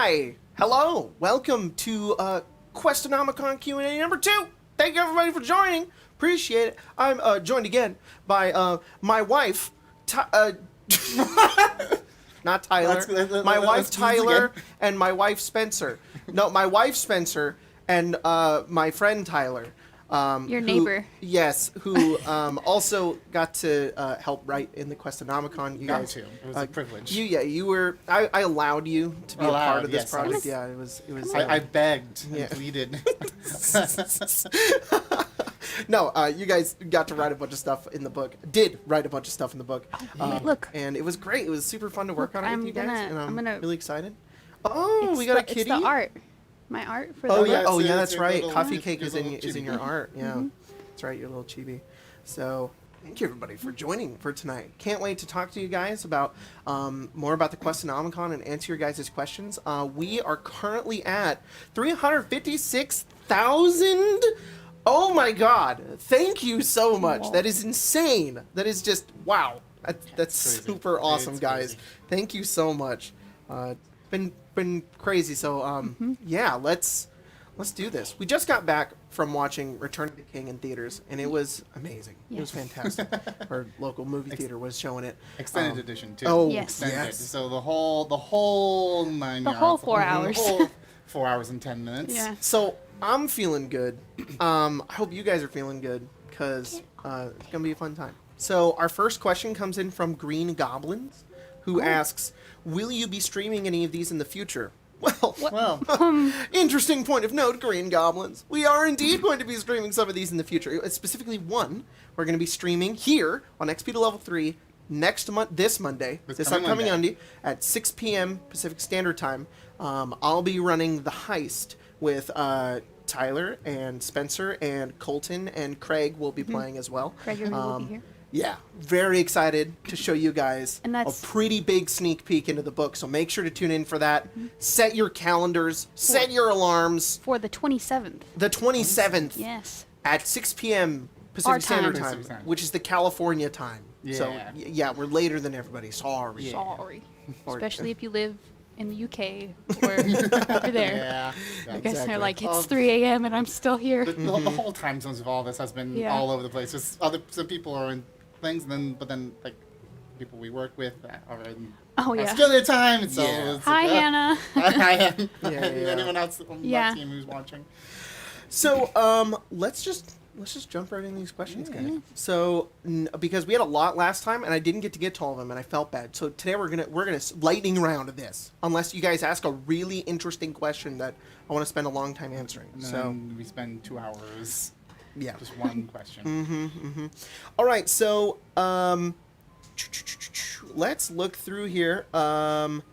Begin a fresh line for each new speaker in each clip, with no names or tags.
Hi, Hello, welcome to Quest-O-Nomicon Q&A number 2. Thank you everybody for joining. Appreciate it. I'm joined again by my wife, not Tyler. My wife Tyler and my wife Spencer. No, my wife Spencer and my friend Tyler.
Your neighbor.
Yes, who also got to help write in the Quest-O-Nomicon.
You guys, it was a privilege.
You were. I allowed you to be a part of this project. Yeah, it was.
I begged and pleaded.
No, you guys got to write a bunch of stuff in the book. Did write a bunch of stuff in the book.
Look,
and it was great. It was super fun to work on it with you guys, and I'm really excited.
Oh,
we got a kitty.
It's the art. My art for the
book.
yeah,
oh yeah, that's right.
Little,
Coffee cake is in
chibi.
your art. Yeah, that's right. Your little chibi. So thank you everybody for joining for tonight. Can't wait to talk to you guys about more about the Quest-O-Nomicon and answer your guys' questions. We are currently at 356,000. Oh my God! Thank you so much.
Whoa.
That is insane. That is just wow. That's super awesome,
It's
guys.
crazy.
Thank you so much. Been crazy. So yeah, let's do this. We just got back from watching Return of the King in theaters, and it was amazing. It was fantastic. Our local movie theater was showing it.
Extended edition too.
Oh
Yes.
yes.
So the whole 9
The
yards.
whole 4 hours.
The whole 4 hours and 10 minutes.
Yeah.
So I'm feeling good. I hope you guys are feeling good because it's gonna be a fun time. So our first question comes in from Green Goblins, who asks, "Will you be streaming any of these in the future?" Well, interesting point of note, Green Goblins. We are indeed going to be streaming some of these in the future. Specifically, one we're going to be streaming here on XP to Level 3 next month, this Monday, this upcoming Monday at 6 p.m. Pacific Standard Time. I'll be running the heist with Tyler and Spencer and Colton and Craig will be playing as well.
Craig will be here.
Yeah, very excited to show you guys
And that's-
a pretty big sneak peek into the book, so make sure to tune in for that. Set your calendars, set your alarms.
For the 27th.
The 27th
Yes.
at 6 p.m.
Our
Pacific
time.
Standard Time,
Pacific time.
which is the California time. So,
Yeah.
yeah, we're later than everybody. Sorry.
Yeah.
Sorry.
Or-
Especially if you live in the UK or over there.
Yeah.
You guys
Exactly.
are like, it's 3 a.m. and I'm still here.
The whole time zones of all this has been
Yeah.
all over the place. Just some people are in things, but then like people we work with are in
Oh, yeah.
Australia time. And so
Yeah.
it's
Hi,
like,
Hannah.
Hi, Hannah.
Yeah.
Anyone else on
Yeah.
my team who's watching?
So, let's just jump right into these questions, guys. So, because we had a lot last time, and I didn't get to all of them, and I felt bad. So today we're gonna lightning round this, unless you guys ask a really interesting question that I want to spend a long time answering.
And
So,
then we spend 2 hours.
yeah.
Just one question.
All right. So, let's look through here. Some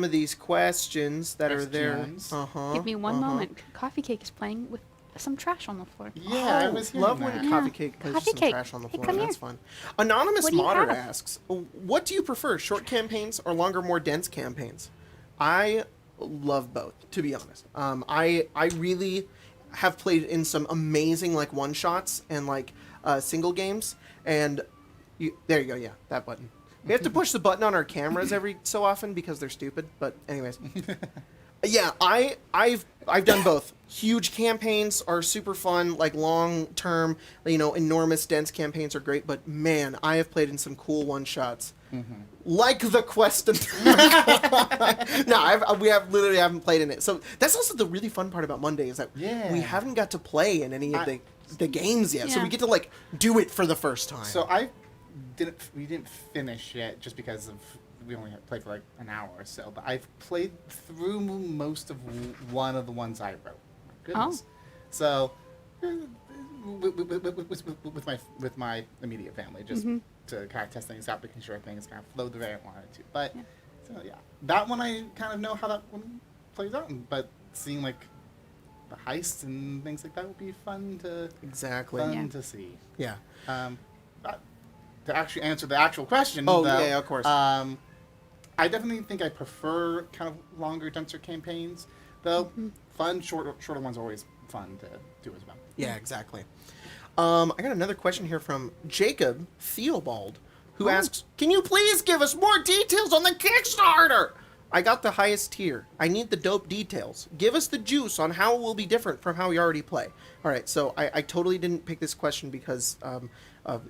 of these questions that are there.
Questions.
Give me one moment. Coffee Cake is playing with some trash on the floor.
Yeah, I was hearing
love
that.
when Coffee Cake plays
Coffee
some
Cake.
trash on the
Hey,
floor.
come
That's
here.
fun. Anonymous
What do you
Modder
have?
asks, "What do you prefer, short campaigns or longer, more dense campaigns?" I love both, to be honest. I really have played in some amazing like one shots and like single games, and there you go. Yeah, that button. We have to push the button on our cameras every so often because they're stupid. But anyways. Yeah, I've done both. Huge campaigns are super fun, like long term, enormous dense campaigns are great. But man, I have played in some cool one shots, like the Quest. No, we literally haven't played in it. So that's also the really fun part about Monday is that we haven't got to play in any of the games yet. So we
Yeah.
get to like do it for the first time.
So we didn't finish yet just because we only had played for like an hour or so, but I've played through most of one of the ones I wrote. Goodness. So with my immediate family, just to kind of test things out, making sure things kind of flowed the way I wanted to. But so yeah, that one I kind of know how that one plays out, but seeing like the heists and things like that would be fun to to see.
Yeah.
To actually answer the actual question,
Oh,
though,
yeah, of course.
I definitely think I prefer kind of longer, denser campaigns, though. Fun, shorter ones are always fun to do as well.
Yeah, exactly. I got another question here from Jacob Theobald, who asks, "Can you please give us more details on the Kickstarter?" I got the highest tier. I need the dope details. Give us the juice on how it will be different from how we already play. All right, so I totally didn't pick this question because of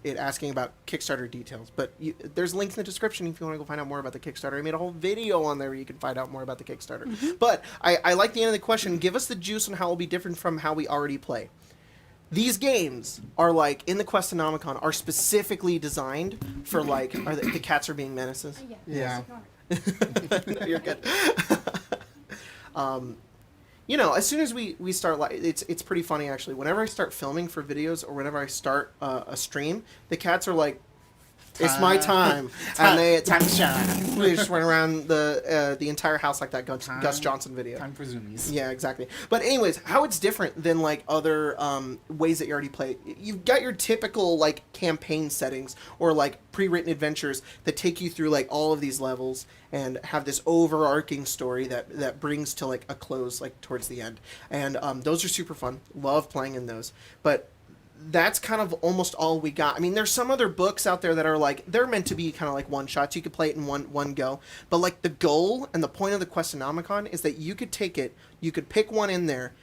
it asking about Kickstarter details. But there's links in the description if you want to go find out more about the Kickstarter. I made a whole video on there where you can find out more about the Kickstarter. But I like the end of the question. Give us the juice on how it will be different from how we already play. These games are like, in the Quest-O-Nomicon, are specifically designed for like, the cats are being menaces?
Yeah.
No, you're good. As soon as we start, it's pretty funny actually. Whenever I start filming for videos or whenever I start a stream, the cats are like, "It's my time," and they
time to shine.
they just run around the entire house like that Gus Johnson video.
Time for zoomies.
Yeah, exactly. But anyways, how it's different than like other ways that you already play. You've got your typical like campaign settings or like pre-written adventures that take you through like all of these levels and have this overarching story that brings to like a close like towards the end. And those are super fun. Love playing in those. But that's kind of almost all we got. I mean, there's some other books out there that are like, they're meant to be kind of like one shots. You could play it in one go. But like the goal and the point of the Quest-O-Nomicon is that you could take it, you could pick one in there,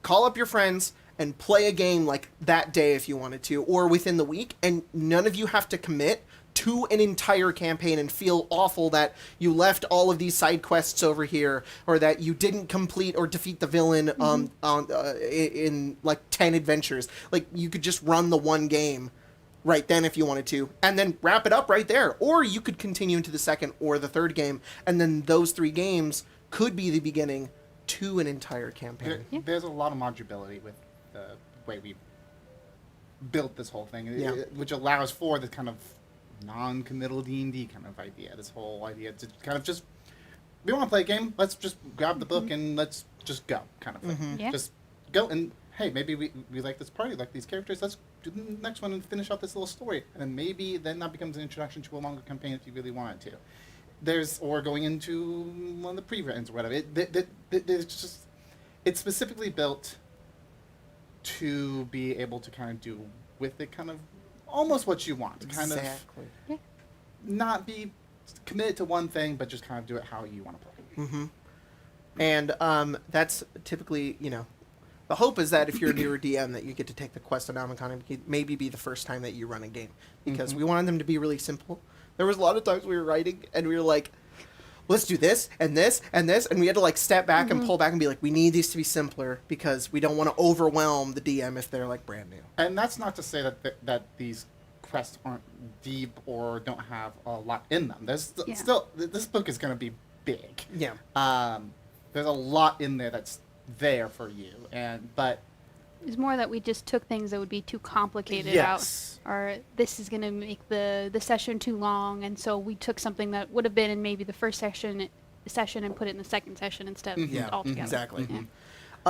call up your friends, and play a game like that day if you wanted to, or within the week, and none of you have to commit to an entire campaign and feel awful that you left all of these side quests over here, or that you didn't complete or defeat the villain in like 10 adventures. Like, you could just run the one game right then if you wanted to, and then wrap it up right there. Or you could continue into the second or the third game, and then those 3 games could be the beginning to an entire campaign.
There's a lot of modularity with the way we built this whole thing, which allows for the kind of non-committal D&D kind of idea. This whole idea to kind of just, we want to play a game, let's just grab the book and let's just go kind of thing.
Yeah.
Just go and, hey, maybe we like this party, like these characters, let's do the next one and finish out this little story. And then maybe then that becomes an introduction to a longer campaign if you really wanted to. Or going into one of the pre-writtens or whatever. It's specifically built to be able to kind of do with it kind of almost what you want. Kind of not be committed to one thing, but just kind of do it how you want to play.
Mm-hmm. And that's typically, the hope is that if you're a newer DM that you get to take the Quest-O-Nomicon and maybe be the first time that you run a game. Because we wanted them to be really simple. There was a lot of times we were writing and we were like, let's do this and this and this, and we had to like step back and pull back and be like, we need these to be simpler because we don't want to overwhelm the DM if they're like brand new. And
that's not to say that these quests aren't deep or don't have a lot in them. There's still, this book is going to be big.
Yeah.
There's a lot in there that's there for you, but
it's more that we just took things that would be too complicated out, or this is going to make the session too long, and so we took something that would have been in maybe the first session and put it in the second session instead altogether.
Exactly.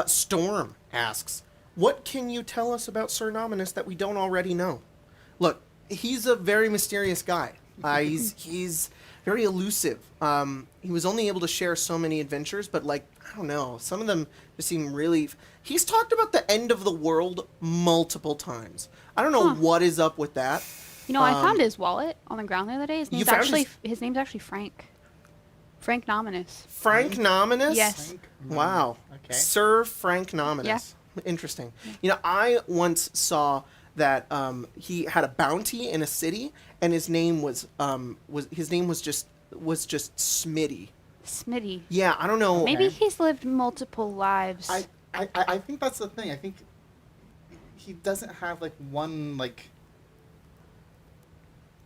Storm asks, what can you tell us about Sir Nominus that we don't already know? Look, he's a very mysterious guy. He's very elusive. He was only able to share so many adventures, but like, I don't know, some of them just seem really... He's talked about the end of the world multiple times. I don't know what is up with that.
I found his wallet on the ground the other day. His name's actually Frank. Frank Nominus.
Frank Nominus?
Yes.
Wow. Okay. Sir Frank Nominus. Yeah. Interesting. Yeah. I once saw that he had a bounty in a city, and his name was just Smitty.
Smitty.
Yeah, I don't know.
Maybe he's lived multiple lives.
I think that's the thing. I think he doesn't have like one like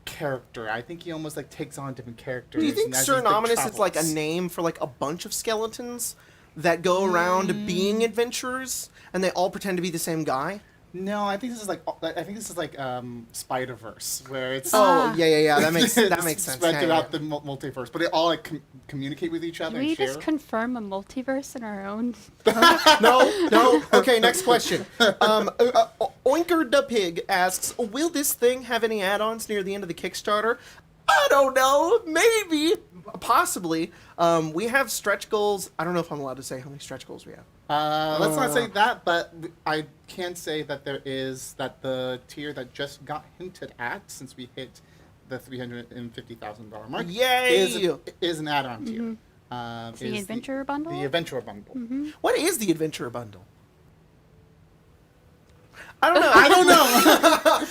character. I think he almost like takes on different characters.
Do you think Sir Nominus is like a name for like a bunch of skeletons that go around being adventurers, and they all pretend to be the same guy?
No, I think this is like Spider-Verse, where it's
yeah. That makes sense.
Spread throughout the multiverse, but they all like communicate with each other.
Can we just confirm a multiverse in our own?
No. Okay, next question. Oinker the Pig asks, will this thing have any add-ons near the end of the Kickstarter? I don't know. Maybe. Possibly. We have stretch goals. I don't know if I'm allowed to say how many stretch goals we have.
Let's not say that, but I can say that the tier that just got hinted at, since we hit the $350,000 mark,
Yay!
is an add-on tier.
It's the Adventurer Bundle?
The Adventurer Bundle.
Mm-hmm.
What is the Adventurer Bundle? I don't know.
I don't know.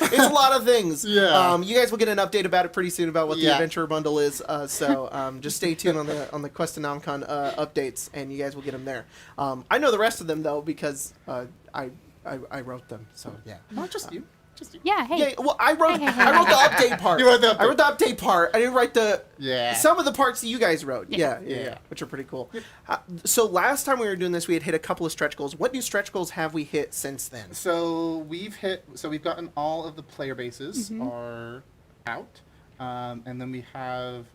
It's a lot of things.
Yeah.
You guys will get an update about it pretty soon about what the
Yeah.
Adventurer Bundle is. So just stay tuned on the Quest-O-Nomicon updates, and you guys will get them there. I know the rest of them though because I wrote them. So yeah.
Not just you. Just you.
Yeah, hey.
Yeah. Well, I wrote
Hey.
I wrote the update part.
You wrote the update.
I wrote the update part. I didn't write the
Yeah.
some of the parts that you guys wrote.
Yeah.
Yeah. Which are pretty cool. So last time we were doing this, we had hit a couple of stretch goals. What new stretch goals have we hit since then?
So we've gotten all of the player bases are out, and then we have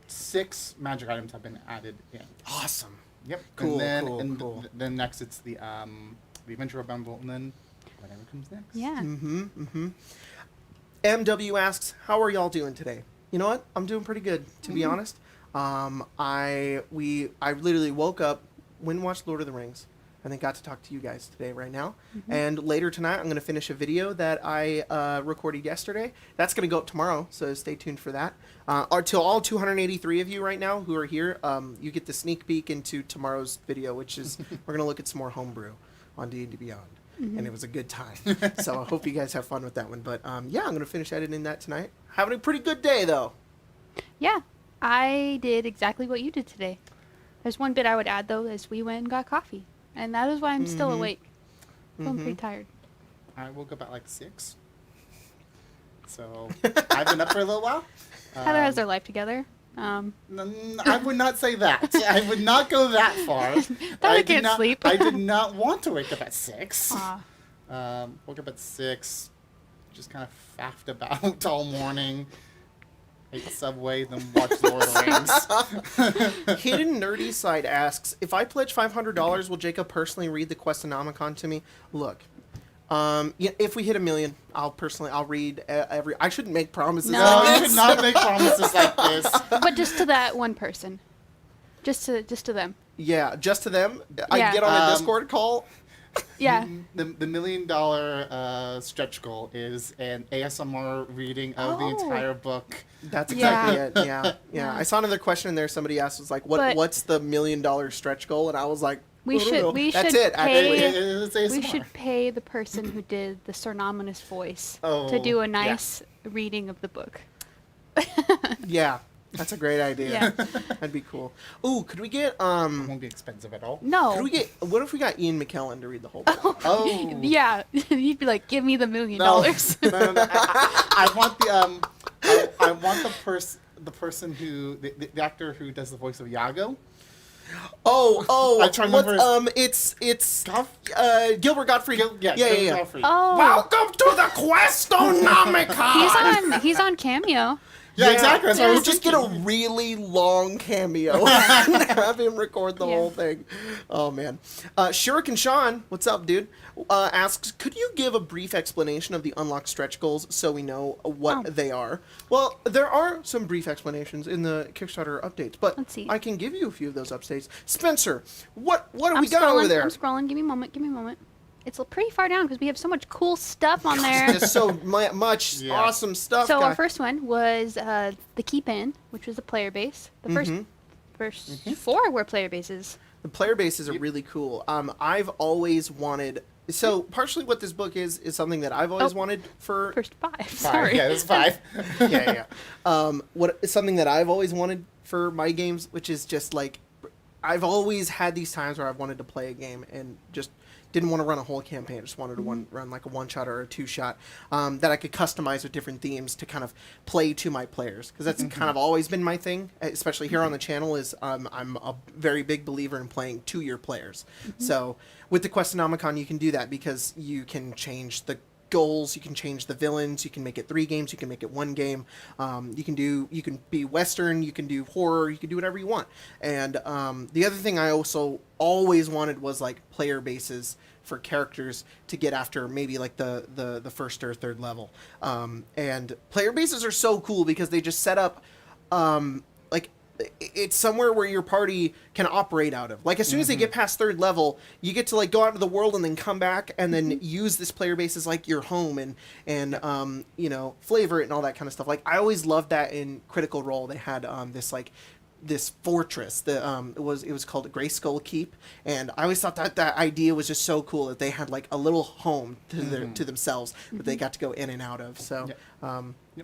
6 magic items have been added in.
Awesome.
Yep.
Cool,
And then,
cool.
Then next it's the Adventurer Bundle, and then whatever comes next.
Yeah.
MW asks, how are y'all doing today? You know what? I'm doing pretty good, to be honest. I literally woke up, went and watched Lord of the Rings, and then got to talk to you guys today right now. And later tonight, I'm going to finish a video that I recorded yesterday. That's going to go up tomorrow, so stay tuned for that. To all 283 of you right now who are here, you get the sneak peek into tomorrow's video, which is we're going to look at some more homebrew on D&D Beyond. And it was a good time. So I hope you guys have fun with that one. But yeah, I'm going to finish editing that tonight. Having a pretty good day, though.
Yeah. I did exactly what you did today. There's one bit I would add, though, is we went and got coffee. And that is why I'm still awake. So I'm pretty tired.
I woke up at like 6. So I've been up for a little while.
Heather has their life together.
I would not say that. I would not go that far.
I can't sleep.
I did not want to wake up at 6.
Aw.
Woke up at 6. Just kind of faffed about all morning. Ate Subway, then watched Lord of the Rings.
Hidden Nerdy Side asks, if I pledge $500, will Jacob personally read the Quest-O-Nomicon to me? Look, if we hit 1 million, I'll read every. I shouldn't make promises.
No.
No,
like
you
this.
should not make promises like this.
But just to that one person. Just to them.
Yeah, just to them. I
Yeah.
get on a Discord call.
Yeah.
The $1 million stretch goal is an ASMR reading of the
Oh.
entire book.
That's exactly
Yeah.
it. Yeah.
Yeah.
I saw another question in there. Somebody asked, was like,
But-
what's the $1 million stretch goal? And I was like,
We
I don't know.
should
That's
pay-
it. Actually.
It's ASMR.
We should pay the person who did the Sir Nominus voice
Oh,
to do a
yeah.
nice reading of the book.
Yeah, that's a great idea.
Yeah.
That'd be cool. Ooh, could we get
It won't be expensive at all.
No.
Could we get? What if we got Ian McKellen to read the whole book?
Oh.
Yeah, you'd be like, give me the $1 million.
No. No. I want the I want the person who the actor who does the voice of Iago.
Oh,
I'm trying to remember
it's
Goff?
Gilbert Gottfried.
Yeah. Godfrey.
Oh,
Welcome to the Quest-O-Nomicon.
he's on Cameo.
Yeah, exactly. That's what I was
Just get a really long cameo and have him record the
Yeah.
whole thing. Oh man, Shuriken Sean, what's up, dude? Asks, could you give a brief explanation of the unlocked stretch goals so we know what they are? Well, there are some brief explanations in the Kickstarter updates, but
Let's see.
I can give you a few of those updates. Spencer, what do
I'm
we got over there?
I'm scrolling. Give me a moment. It's pretty far down because we have so much cool stuff on there.
There's so much
Yeah.
awesome stuff.
So
guys.
our first one was the Keep In, which was the player base. The first 4 were player bases.
The player bases are really cool. I've always wanted. So partially, what this book is something that I've always wanted for.
First 5.
5.
Sorry.
Yeah, it's 5.
Yeah. What is something that I've always wanted for my games, which is just like, I've always had these times where I've wanted to play a game and just didn't want to run a whole campaign. I just wanted to run like a 1-shot or a 2-shot that I could customize with different themes to kind of play to my players. Because that's kind of always been my thing, especially here on the channel, is I'm a very big believer in playing to your players. So with the Quest-O-Nomicon, you can do that because you can change the goals, you can change the villains, you can make it 3 games, you can make it 1 game, you can be Western, you can do horror, you can do whatever you want. And the other thing I also always wanted was like player bases for characters to get after maybe like the first or third level. And player bases are so cool because they just set up like it's somewhere where your party can operate out of. Like as soon as they get past 3rd level, you get to like go out into the world and then come back and then use this player base as like your home and you know, flavor it and all that kind of stuff. Like I always loved that in Critical Role. They had this like this fortress. It was called Gray Skull Keep, and I always thought that idea was just so cool that they had like a little home to themselves that they got to go in and out of. So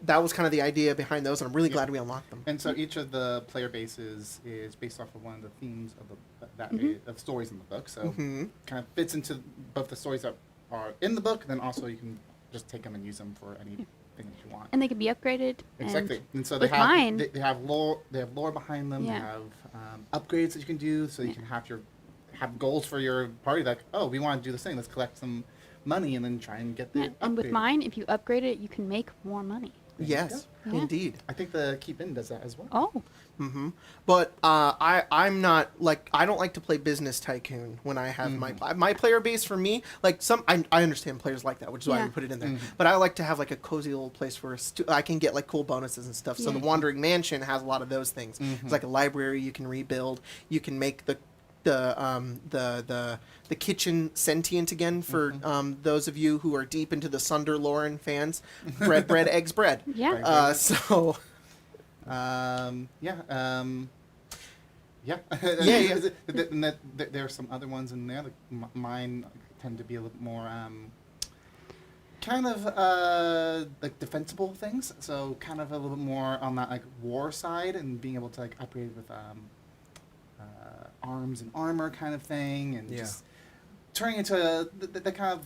that was kind of the idea behind those, and I'm really glad we unlocked them.
And so each of the player bases is based off of one of the themes of of stories in the book. So kind of fits into both the stories that are in the book, then also you can just take them and use them for anything that you want.
And they can be upgraded.
Exactly. And so
they
have lore. They have lore behind them.
Yeah.
They have upgrades that you can do, so you can have goals for your party. Like, oh, we want to do this thing. Let's collect some money and then try and get the.
And with mine, if you upgrade it, you can make more money.
Yes, indeed.
I think the Keep In does that as well.
Oh.
But I'm not like, I don't like to play Business Tycoon when I have my player base. For me, like I understand players like that, which is why we put it in there. But I like to have like a cozy little place where I can get like cool bonuses and stuff. So the Wandering Mansion has a lot of those things. It's like a library you can rebuild. You can make the kitchen sentient again for those of you who are deep into the Sunder Lauren fans. Bread, eggs, bread.
Yeah.
So.
And there are some other ones in there. Like mine tend to be a little more kind of like defensible things. So kind of a little bit more on that like war side and being able to like upgrade with arms and armor kind of thing, and just turning into the kind of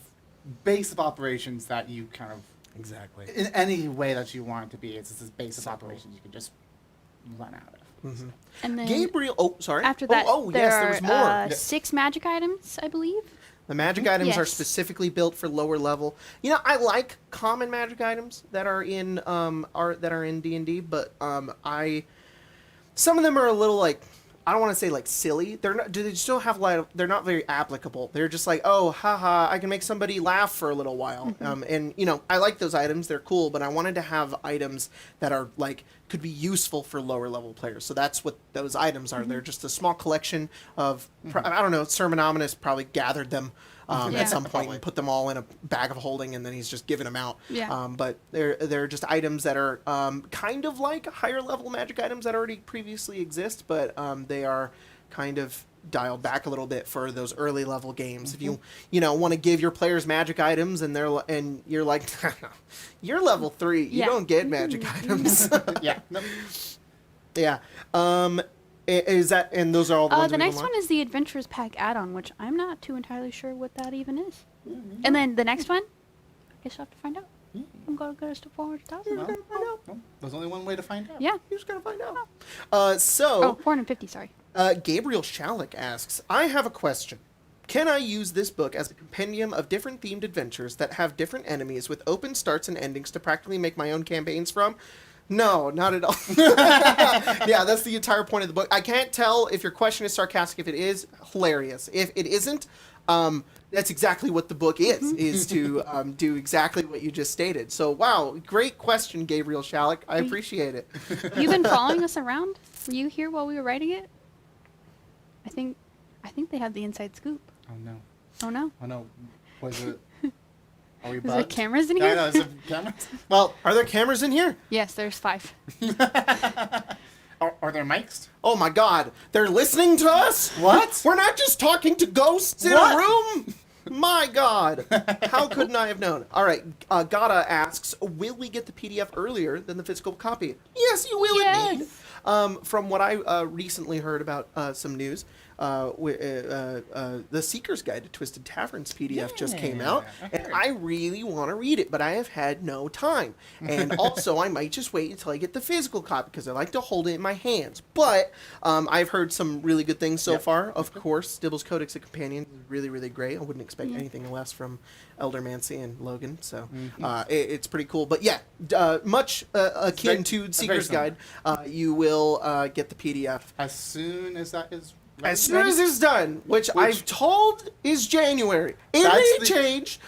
base of operations that you kind of.
Exactly.
In any way that you want it to be, it's this base of operations you can just run out of.
And then
Gabriel. Oh, sorry.
After that,
there was more.
6 magic items, I believe.
The magic items are specifically built for lower level. You know, I like common magic items that are in D&D, but some of them are a little like, I don't want to say like silly. They're not. They still have like. They're not very applicable. They're just like, oh, haha, I can make somebody laugh for a little while. And you know, I like those items. They're cool. But I wanted to have items that are like could be useful for lower level players. So that's what those items are. They're just a small collection of. I don't know. Sir Nominus probably gathered them at some point and put them all in a bag of holding, and then he's just giving them out. But they're just items that are kind of like higher level magic items that already previously exist, but they are kind of dialed back a little bit for those early level games. If you want to give your players magic items and you're like, you're level 3, you don't get magic items. Is that, and those are all the ones
the next one is the Adventurers Pack add-on, which I'm not too entirely sure what that even is. And then the next one, I guess you'll have to find out. I'm going to go to 400,000.
Well, there's only one way to find out.
Yeah.
You're just going to find out.
450, sorry.
Gabriel Shalik asks, I have a question. Can I use this book as a compendium of different themed adventures that have different enemies with open starts and endings to practically make my own campaigns from? No, not at all. Yeah, that's the entire point of the book. I can't tell if your question is sarcastic. If it is, hilarious. If it isn't, that's exactly what the book is to do exactly what you just stated. So, wow, great question, Gabriel Shalik. I appreciate it.
You've been following us around? Were you here while we were writing it? I think they have the inside scoop.
Oh, no.
Oh, no?
Oh, no. Was it... Are we
Is there cameras in here?
I know, is there cameras? Well,
are there cameras in here?
Yes, there's 5.
Are there mics?
Oh my God, they're listening to us?
What?
We're not just talking to ghosts in a room? My God, how couldn't I have known? All right, Gata asks, will we get the PDF earlier than the physical copy? Yes, you will indeed. From what I recently heard about some news, the Seeker's Guide to Twisted Taverns PDF just came out, and I really want to read it, but I have had no time. And also, I might just wait until I get the physical copy, because I like to hold it in my hands. But I've heard some really good things so far. Of course, Dibble's Codex of Companion is really, really great. I wouldn't expect anything less from Elder Mancy and Logan, so it's pretty cool. But yeah, much akin to Seeker's Guide, you will get the PDF.
As soon as that is...
As soon as it's done, which I've told is January. It may change.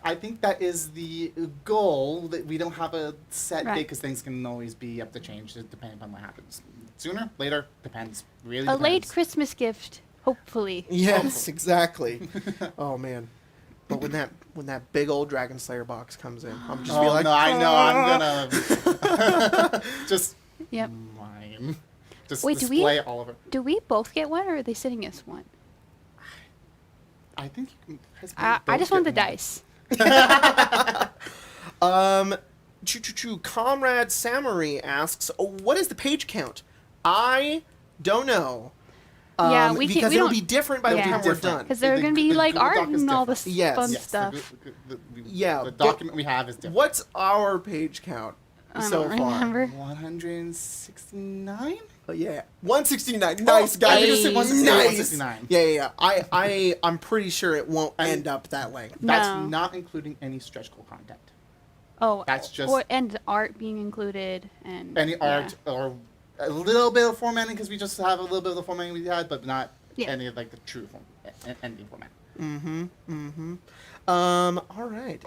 I think that is the goal, that we don't have a set date, because things can always be up to change depending on what happens. Sooner, later, depends. Really depends.
A late Christmas gift, hopefully.
Yes, exactly. Oh, man. But when that big old Dragon Slayer box comes in, I'm just be like,
no, I know, I'm gonna just
Yep.
mine. just
Wait,
display all over.
do we both get one, or are they sitting us one?
I think you can.
I just want the dice.
Comrade Samari asks, what is the page count? I don't know.
Yeah, we can't.
Because
We
it'll
don't,
be different by the time we're done.
because there are going to be
The
like
Google
art
Doc is
and all
different.
this
Yes.
fun
Yes,
stuff.
Yeah,
The
but
document we have is different.
What's our page count
I
so
don't
far?
remember.
169?
Oh, yeah, 169. Nice, guys.
I just said 169.
Nice.
169.
Yeah. I'm pretty sure it won't end up that length.
That's
No.
not including any stretch goal content.
Oh,
That's just-
and art being included and
Any art or a little bit of formatting, because we just have a little bit of the formatting we had, but not any of like the true ending format.
All right.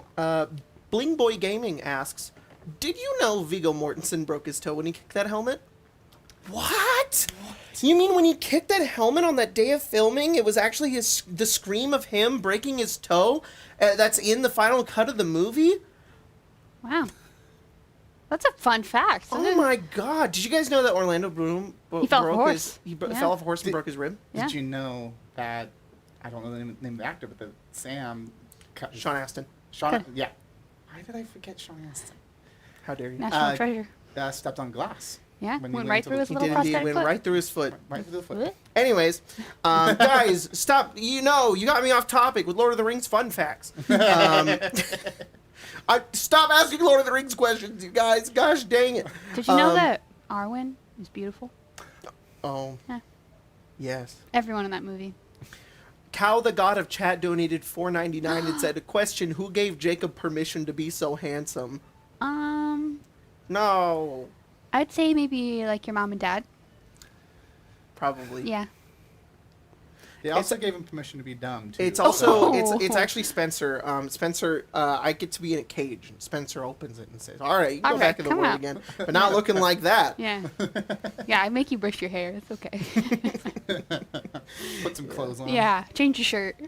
Bling Boy Gaming asks, did you know Viggo Mortensen broke his toe when he kicked that helmet? What? You mean when he kicked that helmet on that day of filming, it was actually the scream of him breaking his toe that's in the final cut of the movie?
Wow. That's a fun fact.
Oh my God! Did you guys know that Orlando Bloom
He fell off a
broke
horse.
fell off a horse and broke his rib?
Yeah.
Did you know that, I don't know the name of the actor, but that Sam...
Sean Astin.
Yeah. Why did I forget Sean Astin?
How dare you?
National treasure.
Stepped on glass.
Yeah,
when he
went
went
right
to
through
the-
his
He
little
did indeed.
prosthetic
Went
foot.
right through his foot.
Right through the foot.
What?
Anyways, guys, stop. You got me off topic with Lord of the Rings fun facts. Stop asking Lord of the Rings questions, you guys. Gosh dang it.
Did you know that Arwen is beautiful?
Oh,
Yeah.
yes.
Everyone in that movie.
Cow, the god of chat, donated $4.99 and said, a question, who gave Jacob permission to be so handsome? No.
I'd say maybe like your mom and dad.
Probably.
Yeah.
They also gave him permission to be dumb, too.
It's also,
Oh.
it's actually Spencer. Spencer, I get to be in a cage. Spencer opens it and says, all right, you can go
All
back
right,
in the
come
world
out."
again. But not looking like that.
Yeah. Yeah, I make you brush your hair. It's okay.
Put some clothes on.
Yeah, change your shirt.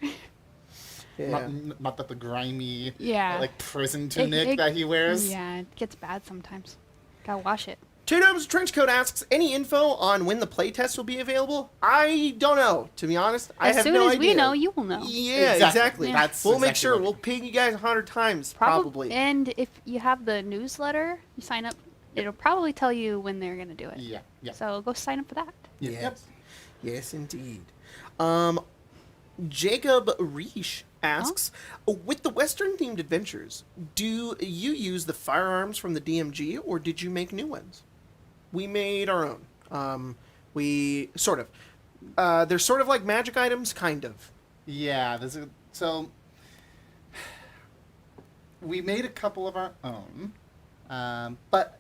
Yeah.
Not that the grimy,
Yeah.
like prison tunic that he wears.
Yeah, it gets bad sometimes. Gotta wash it.
Two Domes Trenchcoat asks, any info on when the playtest will be available? I don't know, to be honest. I
As
have
soon
no
as
idea.
we know, you will know.
Yeah,
Exactly.
exactly.
Yeah.
That's
We'll make
exactly
sure.
what-
We'll ping you guys 100 times, probably.
And if you have the newsletter, you sign up, it'll probably tell you when they're gonna do it.
Yeah. Yeah.
So go sign up for that.
Yes. Yes, indeed. Jacob Reish asks, with the Western-themed adventures, do you use the firearms from the DMG, or did you make new ones? We made our own. We sort of. They're sort of like magic items, kind of.
Yeah. So we made a couple of our own, but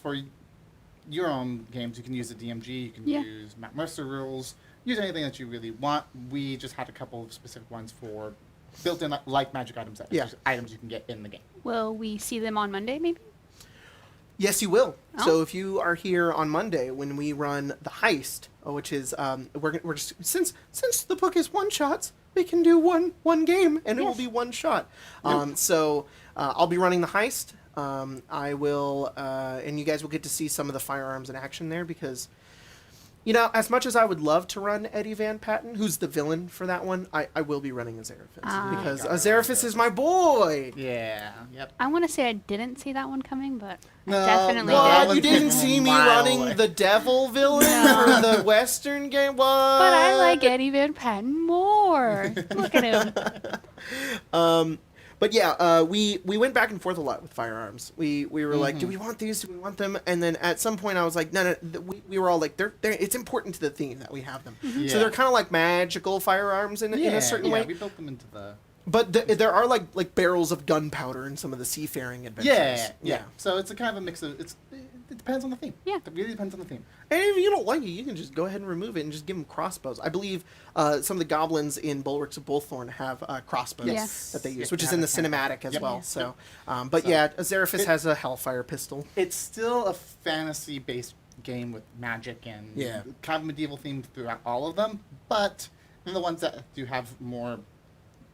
for your own games, you can use the DMG. You can
Yeah.
use Matt Mercer rules. Use anything that you really want. We just had a couple of specific ones for built-in like magic items that items you can get in the game.
Will we see them on Monday, maybe?
Yes, you will.
Oh.
So if you are here on Monday when we run the heist, which is we're just since the book is one shots, we can do one game and it will
Yes.
be one shot. So I'll be running the heist. I will, and you guys will get to see some of the firearms in action there because, you know, as much as I would love to run Eddie Van Patten, who's the villain for that one, I will be running Azaraphis because Azaraphis is my boy.
Yeah. Yep.
I want to say I didn't see that one coming, but
No,
I definitely
What?
did.
You didn't see me
Mile
running
away.
the devil villain for the Western game? What?
But I like Eddie Van Patten more. Look at him.
But yeah, we went back and forth a lot with firearms. We were like, do we want these? Do we want them? And then at some point I was like, no. We were all like, they're it's important to the theme that we have them.
Yeah.
So they're kind of like magical firearms in a certain way.
We built them into the.
But there are like barrels of gunpowder in some of the seafaring adventures.
Yeah. So it's a kind of a mix of it depends on the theme.
Yeah.
It really depends on the theme.
And if you don't like it, you can just go ahead and remove it and just give them crossbows. I believe some of the goblins in Bulwarks of Bullthorn have crossbows
Yes.
that they use,
Yes,
which
they
is in the
have a
cinematic as
Yep.
well.
Yeah.
So, but yeah, Azaraphis has a Hellfire pistol.
It's still a fantasy-based game with magic and kind of medieval themed throughout all of them, but then the ones that do have more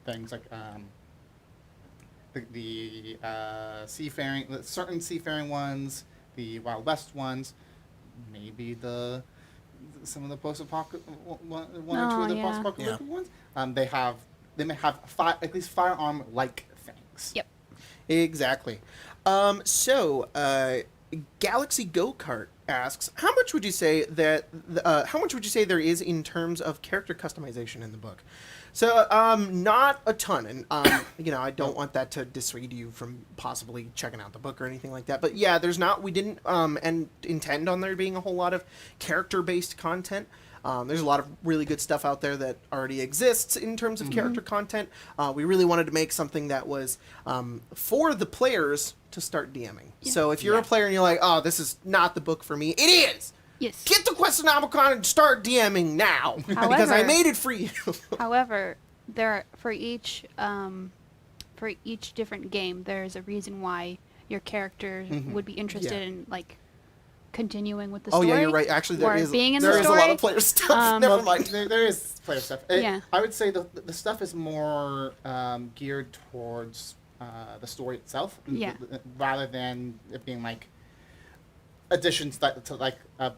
things like the seafaring, certain seafaring ones, the Wild West ones, maybe some of the post-apocalyptic one or two
Oh,
of the
yeah.
post-apocalyptic ones. They may have at least firearm-like things.
Yep.
Exactly. So Galaxy Go-Kart asks, how much would you say there is in terms of character customization in the book? So, not a ton, and I don't want that to dissuade you from possibly checking out the book or anything like that. But yeah, we didn't intend on there being a whole lot of character-based content. There's a lot of really good stuff out there that already exists in terms of character content. We really wanted to make something that was for the players to start DMing. Yeah. So if you're a player and you're like, oh, this is not the book for me, it is!
Yes.
Get the Quest-O-Nomicon and start DMing now, because I made it for you.
However, for each different game, there's a reason why your character would be interested in like continuing with the story.
Oh yeah, you're right. Actually, there is a lot of player stuff. Never mind.
There is player stuff.
Yeah.
I would say the stuff is more geared towards the story itself, rather than it being like additions to like a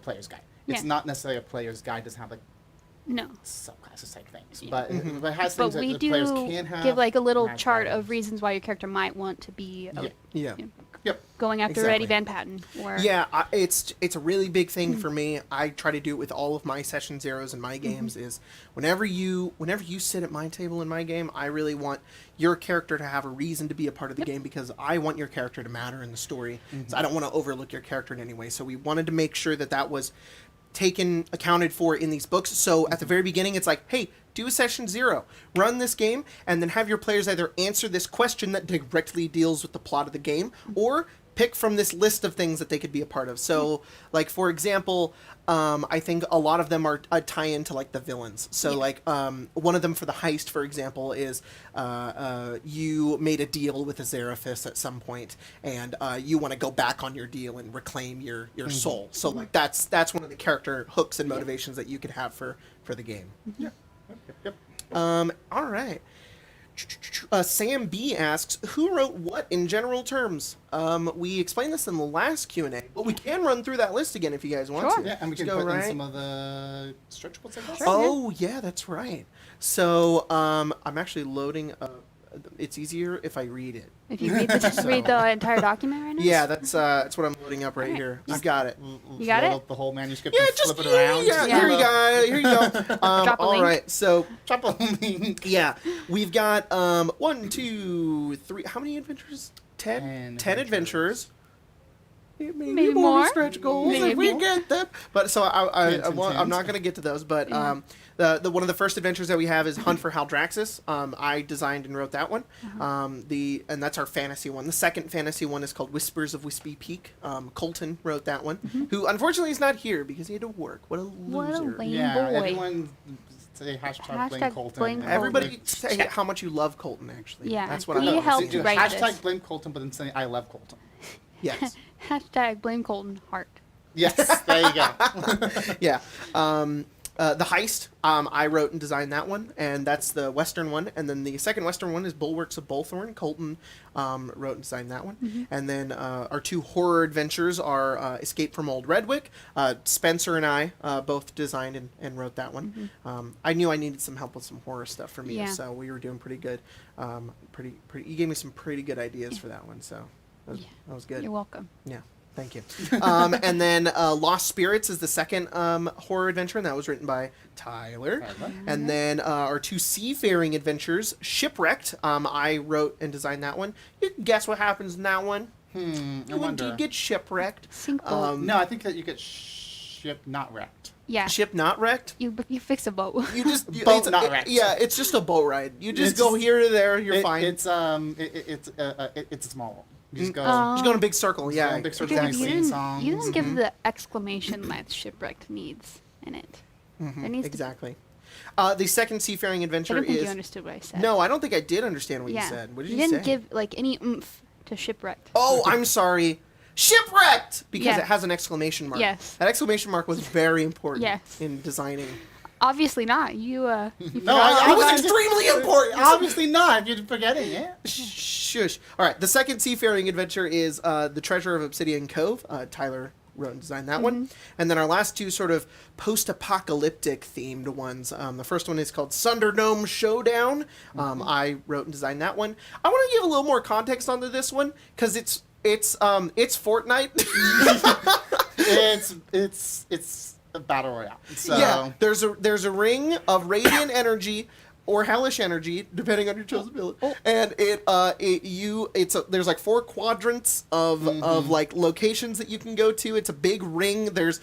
player's guide. It's not necessarily a player's guide. It doesn't have like subclasses type things, but it has things that the players can have.
Give like a little chart of reasons why your character might want to be going after Eddie Van Patten. Or
it's a really big thing for me. I try to do it with all of my session zeros in my games. Is whenever you sit at my table in my game, I really want your character to have a reason to be a part of the game, because I want your character to matter in the story. So I don't want to overlook your character in any way. So we wanted to make sure that was accounted for in these books. So at the very beginning, it's like, hey, do a session 0, run this game, and then have your players either answer this question that directly deals with the plot of the game, or pick from this list of things that they could be a part of. So, like, for example, I think a lot of them are a tie-in to, like, the villains. So, like, one of them for the heist, for example, is you made a deal with a Zeraphis at some point, and you want to go back on your deal and reclaim your soul. So, like, that's one of the character hooks and motivations that you could have for the game.
Yep.
All right. Sam B asks, who wrote what in general terms? We explained this in the last Q&A, but we can run through that list again if you guys want to.
Yeah, and we can put in some of the stretchables, I guess.
Oh, yeah, that's right. So, I'm actually loading up. It's easier if I read it.
If you read the entire document right now?
Yeah, that's what I'm loading up right here. I've got it.
You got it?
Up the whole manuscript and
just
flip it around.
Yeah, here you go.
Drop a link.
All right, so
drop a link.
Yeah, we've got 1, 2, 3. How many adventures? 10 adventures. Maybe more stretch goals if we get them. But so I'm not going to get to those. But the one of the first adventures that we have is Hunt for Haldraxis. I designed and wrote that one. And that's our fantasy one. The second fantasy one is called Whispers of Wispy Peak. Colton wrote that one, who unfortunately is not here because he had to work. What a loser!
What a lame boy.
Everyone say hashtag blame Colton.
Blame Colton.
Everybody say how much you love Colton. Actually,
yeah,
that's what
he helped
do.
write
Hashtag
this.
blame Colton, but then say I love Colton.
Yes.
Hashtag blame Colton heart.
Yes, there you go.
Yeah. The Heist, I wrote and designed that one, and that's the Western one. And then the second Western one is Bulwarks of Bullthorn. Colton wrote and designed that one. And then our 2 horror adventures are Escape from Old Redwick. Spencer and I both designed and wrote that one. I knew I needed some help with some horror stuff for me, so we were doing pretty good. You gave me some pretty good ideas for that one, so that was good.
You're welcome.
Yeah. Thank you. And then Lost Spirits is the second horror adventure, and that was written by Tyler. And then our 2 seafaring adventures, Shipwrecked, I wrote and designed that one. You can guess what happens in that one.
I wonder.
Do you get shipwrecked?
No, I think that you get ship not wrecked.
Yeah.
Ship not wrecked?
You fix a boat.
You just
boat not wrecked.
Yeah, it's just a boat ride. You just go here to there. You're fine.
It's a small one. You just go.
Just go in a big circle. Yeah,
big circle. You
didn't give the exclamation that Shipwrecked needs in it. There needs
exactly. The second seafaring adventure
I don't think
is.
You understood what I said.
No, I don't think I did understand what you said. What did you say?
You didn't give like any oomph to Shipwrecked.
Oh, I'm sorry. Shipwrecked! Because it has an exclamation mark.
Yes.
That exclamation mark was very important
Yes.
in designing.
Obviously not. You
No,
It was extremely important!
Obviously not. You're forgetting it.
Shush. All right, the second seafaring adventure is The Treasure of Obsidian Cove. Tyler wrote and designed that one. And then our last two sort of post-apocalyptic themed ones. The first one is called Thunderdome Showdown. I wrote and designed that one. I want to give a little more context onto this one because it's Fortnite.
it's a battle royale. So.
Yeah, there's a ring of radiant energy or hellish energy, depending on your chosen ability. And there's like 4 quadrants of like locations that you can go to. It's a big ring. There's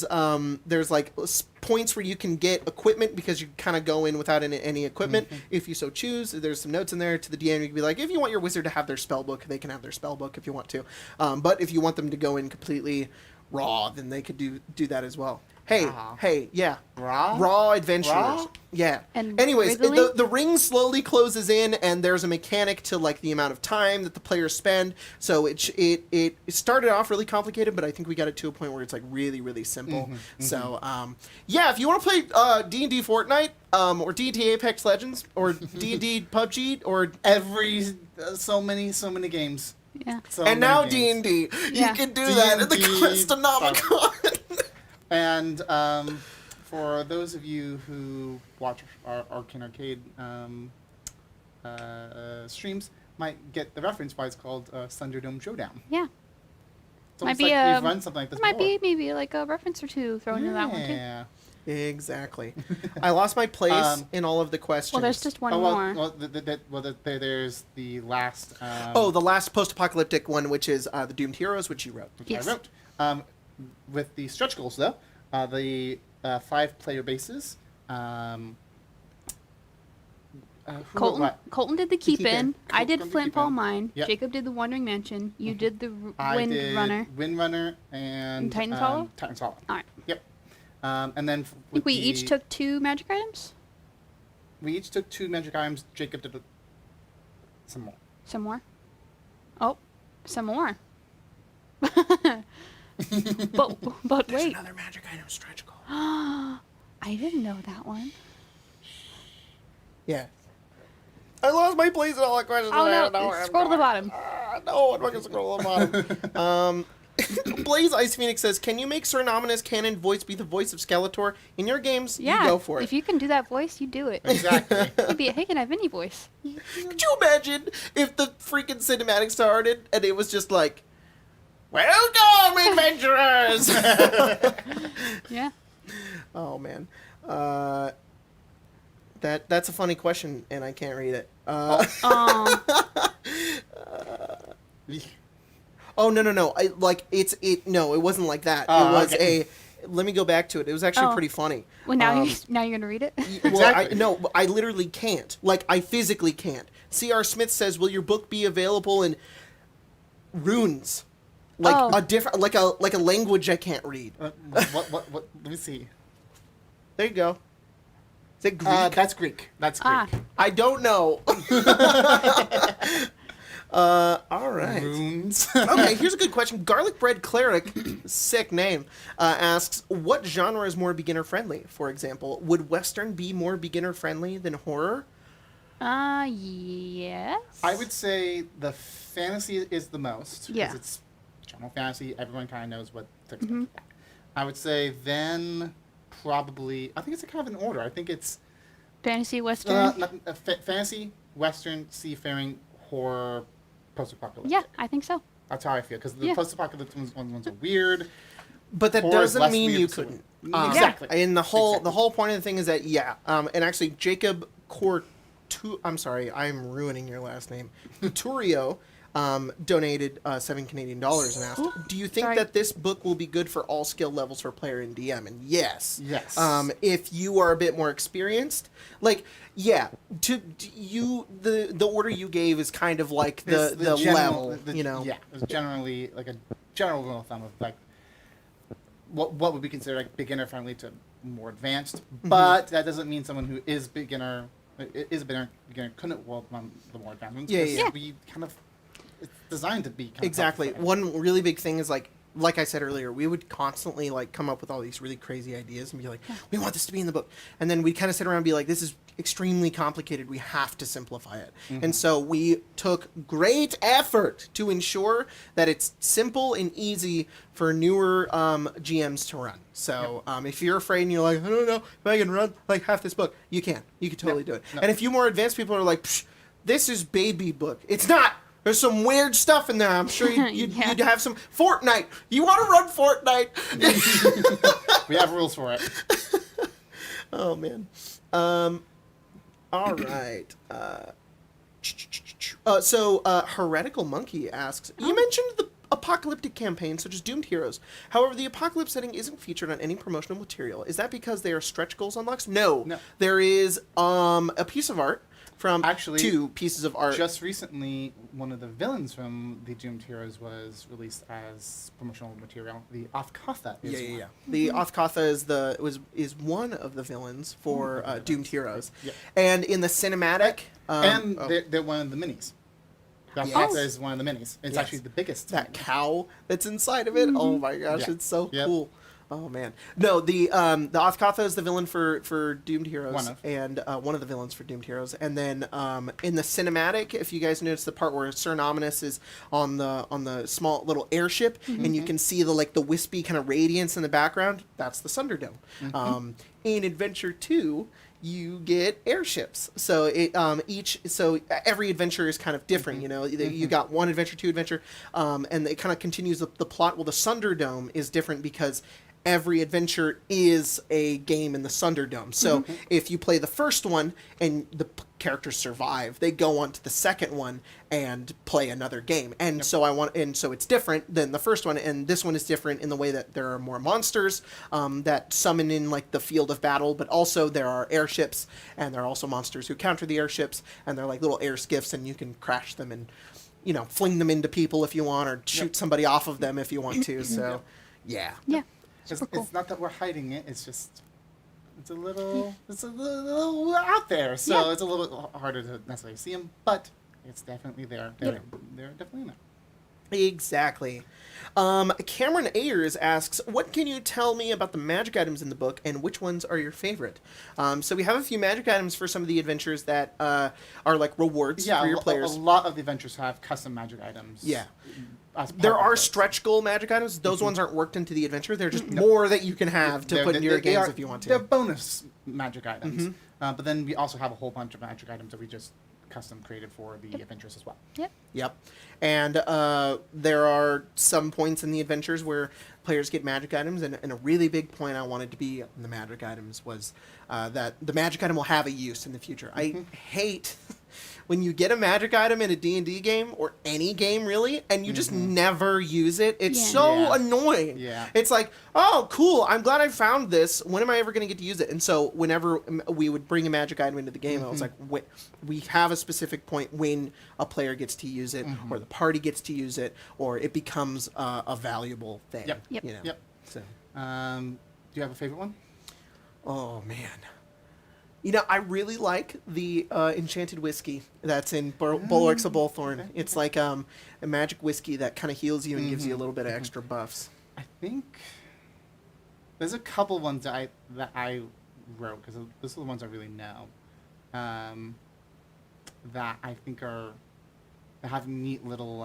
like points where you can get equipment because you kind of go in without any equipment if you so choose. There's some notes in there to the DM. You can be like, if you want your wizard to have their spell book, they can have their spell book if you want to. But if you want them to go in completely raw, then they could do that as well. Hey, yeah. Raw adventurers. Raw? Yeah.
And
anyways, the ring slowly closes in, and there's a mechanic to like the amount of time that the players spend. So it started off really complicated, but I think we got it to a point where it's like really, really simple. So yeah, if you want to play D&D Fortnite, or D&D Apex Legends, or D&D PUBG, or
so many games.
Yeah.
And now D&D. You can do that at the Quest-O-Nomicon.
And for those of you who watch our Arcane Arcade streams, might get the reference why it's called Thunderdome Showdown.
Yeah.
It's might be like we've run something like this before.
Might be maybe like a reference or two thrown into that one too.
Yeah.
Exactly. I lost my place in all of the questions.
Well, there's just one more.
There's the last...
the last post-apocalyptic one, which is the Doomed Heroes, which you wrote.
Yes.
I wrote. With the stretch goals, though, the 5-player bases...
Colton did the Keep In. I did Flintfall Mine.
Yep.
Jacob did the Wandering Mansion. You did the Wind Runner.
Wind Runner and
Titan's Hollow?
Titan's Hollow.
All right.
Yep. And then
I think we each took 2 magic items.
We each took 2 magic items. Jacob did some more.
Some more? Oh, some more. but
There's
wait.
another magic item stretch goal.
I didn't know that one.
Yeah. I lost my place in all the questions.
Oh no! Scroll to the bottom.
No, I'm not gonna scroll to the bottom. Blaze Ice Phoenix says, "Can you make Sir Nominus canon voice be the voice of Skeletor in your games?
Yeah,
you go for it.
If you can do that voice, you do it.
Exactly.
He'd be, hey, can I have any voice?
Could you imagine if the freaking cinematic started and it was just like, "Welcome, adventurers!"
Yeah.
Oh man, that's a funny question, and I can't read it. Oh no! It wasn't like that.
Oh,
it was
okay.
Let me go back to it. It was actually pretty funny.
Well, now you're gonna read it.
Well, I literally can't. Like, I physically can't. C.R. Smith says, "Will your book be available in runes?" Like a different, like a language I can't read.
What? Let me see.
There you go. Is it Greek?
That's Greek. That's Greek.
I don't know. All right.
Runes.
Okay, here's a good question. Garlic Bread Cleric, sick name, asks, what genre is more beginner-friendly? For example, would Western be more beginner-friendly than horror?
Yes.
I would say the fantasy is the most.
Yeah.
Because it's general fantasy. Everyone kind of knows what to expect. I would say then probably... I think it's a kind of an order. I think it's...
Fantasy, Western?
Fantasy, Western, seafaring, horror, post-apocalyptic.
Yeah, I think so.
That's how I feel. Because the post-apocalyptic ones are weird.
But that doesn't mean you couldn't.
Exactly.
And the whole point of the thing is that, and actually Jacob I'm sorry, I'm ruining your last name. Turio donated $7 Canadian and asked, do you think that this book will be good for all skill levels for player and DM? And yes. If you are a bit more experienced, like, the order you gave is kind of like the level, you know.
Yeah, it's generally like a general rule of thumb of like what would be considered like beginner friendly to more advanced, but that doesn't mean someone who is beginner couldn't work on the more advanced ones.
Yeah.
We kind of, it's designed to be kind
exactly.
of
One really big thing is like like I said earlier, we would constantly like come up with all these really crazy ideas and be like, we want this to be in the book. And then we'd kind of sit around and be like, this is extremely complicated. We have to simplify it. And so we took great effort to ensure that it's simple and easy for newer GMs to run. So if you're afraid and you're like, I don't know if I can run like half this book, you can. You can totally do it. And if you more advanced people are like, psh, this is baby book. It's not. There's some weird stuff in there. I'm sure you'd have some Fortnite. You want to run Fortnite?
We have rules for it.
Oh man. All right. Heretical Monkey asks, you mentioned the apocalyptic campaign such as Doomed Heroes. However, the apocalypse setting isn't featured on any promotional material. Is that because they are stretch goals unlocks? No. There is a piece of art from two pieces of art.
Just recently, one of the villains from the Doomed Heroes was released as promotional material. The Othkatha is one.
The Othkatha is one of the villains for Doomed Heroes.
Yep.
And in the cinematic...
they're one of the minis. The Othkatha is one of the minis. It's actually the biggest.
That cow that's inside of it. Oh my gosh, it's so cool. Oh man, no, the Othkatha is the villain for Doomed Heroes, one of the villains for Doomed Heroes, and then in the cinematic, if you guys notice the part where Sir Nominus is on the small little airship, and you can see the wispy kind of radiance in the background, that's the Thunderdome. In Adventure 2, you get airships. So every adventure is kind of different. You know, you got one adventure, two adventure, and it kind of continues the plot. Well, the Thunderdome is different because every adventure is a game in the Thunderdome. So if you play the first one and the characters survive, they go on to the second one and play another game. And so it's different than the first one. And this one is different in the way that there are more monsters that summon in the field of battle, but also there are airships, and there are also monsters who counter the airships, and they're like little air skiffs, and you can crash them and fling them into people if you want, or shoot somebody off of them if you want to. So yeah.
It's not that we're hiding it. It's just it's a little out there, so it's a little harder to necessarily see them. But it's definitely there. They're definitely there.
Exactly. Cameron Ayers asks, what can you tell me about the magic items in the book, and which ones are your favorite? So we have a few magic items for some of the adventures that are like rewards for your players.
A lot of the adventures have custom magic items.
Yeah. There are stretch goal magic items. Those ones aren't worked into the adventure. They're just more that you can have to put in your games if you want to.
They're bonus magic items. But then we also have a whole bunch of magic items that we just custom created for the adventures as well.
Yep. And there are some points in the adventures where players get magic items, and a really big point I wanted to be in the magic items was that the magic item will have a use in the future. I hate when you get a magic item in a D&D game, or any game really, and you just never use it. It's so annoying.
Yeah.
It's like, oh, cool, I'm glad I found this. When am I ever going to get to use it? And so whenever we would bring a magic item into the game, I was like, we have a specific point when a player gets to use it, or the party gets to use it, or it becomes a valuable thing.
Yep.
So,
do you have a favorite one?
Oh, man. I really like the enchanted whiskey that's in Bulwarks of Bullthorn. Okay. It's like a magic whiskey that kind of heals you and gives you a little bit of extra buffs.
I think there's a couple ones that I wrote, because those are the ones I really know, that I think that have neat little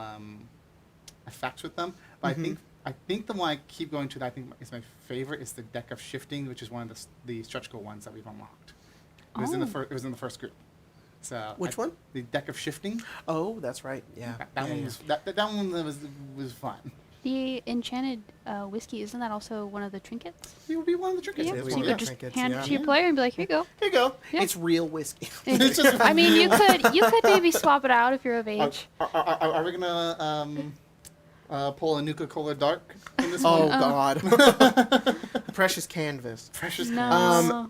effects with them. But I think the one I keep going to that I think is my favorite is the Deck of Shifting, which is one of the stretch goal ones that we've unlocked. It was in the first group. So
which one?
The Deck of Shifting.
Oh, that's right. Yeah.
That one was fun.
The enchanted whiskey, isn't that also one of the trinkets?
It would be one of the trinkets.
Yeah. So you could just hand it to your player and be like, here you go.
Here you go.
Yeah.
It's real whiskey.
I mean, you could maybe swap it out if you're of age.
Are we gonna pull a Nuka-Cola Dark in this
one?
Oh
God. Precious canvas.
No.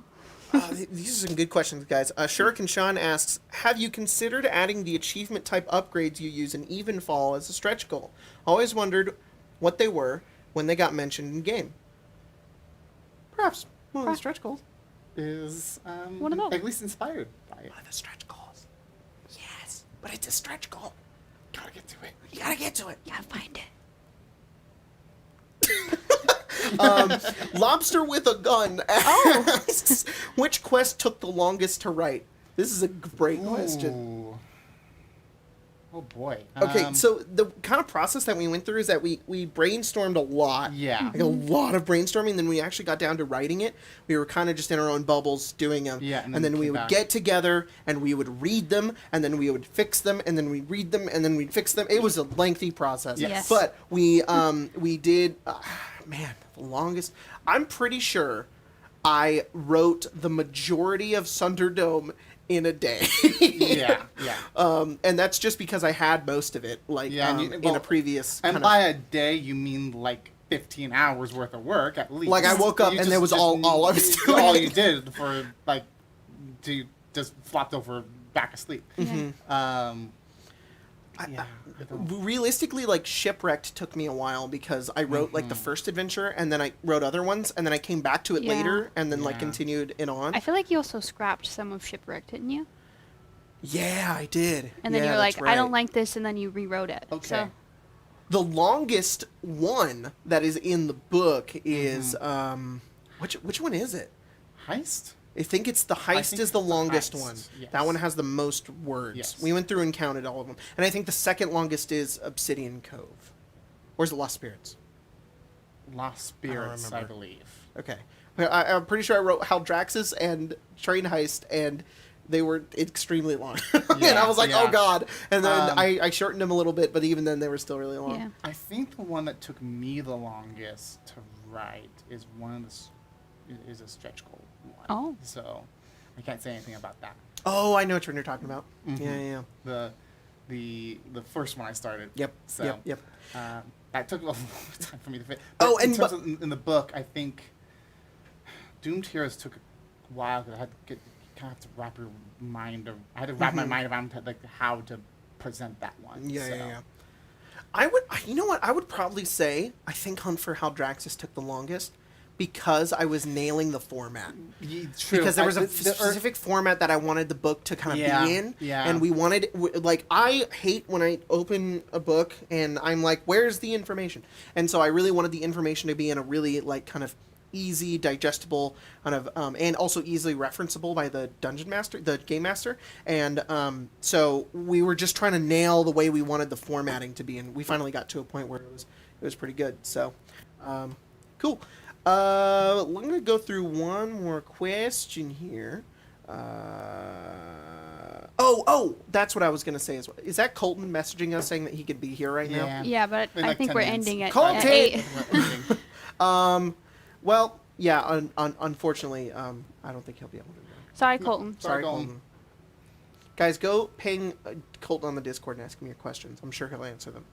These are some good questions, guys. Shuriken Sean asks, have you considered adding the achievement type upgrades you use in Evenfall as a stretch goal? Always wondered what they were when they got mentioned in game. Perhaps one of the stretch goals
is
one of those.
At least inspired by it.
One of the stretch goals. Yes, but it's a stretch goal.
Gotta get to it.
You gotta get to it.
You gotta find it.
Lobster with a Gun asks, which quest took the longest to write? This is a great question.
Ooh. Oh boy.
Okay, so the kind of process that we went through is that we brainstormed a lot.
Yeah.
Like a lot of brainstorming. Then we actually got down to writing it. We were kind of just in our own bubbles doing them.
Yeah,
and then we would get together and we would read them and then we would fix them and then we'd read them and then we'd fix them. It was a lengthy process.
Yes.
But we did, man, the longest. I'm pretty sure I wrote the majority of Sunderdome in a day.
yeah.
And that's just because I had most of it, like, in a previous.
And by a day, you mean like 15 hours worth of work at least.
Like I woke up and there was all I was doing.
All you did for like to just flopped over back asleep.
Mm-hmm. Realistically, like Shipwrecked took me a while because I wrote like the first adventure and then I wrote other ones and then I came back to it later and then like continued it on.
I feel like you also scrapped some of Shipwreck, didn't you?
Yeah, I did.
And then you were like, I don't like this, and then you rewrote it.
Okay.
So.
The longest one that is in the book is which one is it?
Heist?
I think it's the Heist is the longest one.
Yes.
That one has the most words.
Yes.
We went through and counted all of them. And I think the second longest is Obsidian Cove. Or is it Lost Spirits?
Lost Spirits, I
remember.
believe.
Okay. I'm pretty sure I wrote Haldraxis and Train Heist, and they were extremely long. And I was like, oh god. And then I shortened them a little bit, but even then they were still really long.
Yeah.
I think the one that took me the longest to write is is a stretch goal one.
Oh.
So I can't say anything about that.
Oh, I know which one you're talking about.
Mhm.
Yeah.
The first one I started.
Yep.
So,
Yep.
That took a long time for me to fit.
Oh,
But
and
in terms of in the book, I think Doomed Heroes took a while because I had to kind of have to wrap your mind. I had to wrap my mind around like how to present that one.
Yeah. I would, you know what? I would probably say I think Hunt for Haldraxis took the longest because I was nailing the format.
True.
Because there was a specific format that I wanted the book to kind of be in.
Yeah.
And we wanted, like, I hate when I open a book and I'm like, where's the information? And so I really wanted the information to be in a really, like, kind of easy, digestible, kind of, and also easily referenceable by the dungeon master, the game master. And so we were just trying to nail the way we wanted the formatting to be, and we finally got to a point where it was pretty good. So, cool. We're gonna go through one more question here. Oh, that's what I was gonna say as well. Is that Colton messaging us saying that he could be here right now?
Yeah, but
In
I
like
think
10
we're
minutes.
ending at
Colton!
8.
Well, yeah. Unfortunately, I don't think he'll be able to do that.
Sorry, Colton.
Sorry,
Colton.
Colton. Guys, go ping Colton on the Discord and ask him your questions. I'm sure he'll answer them.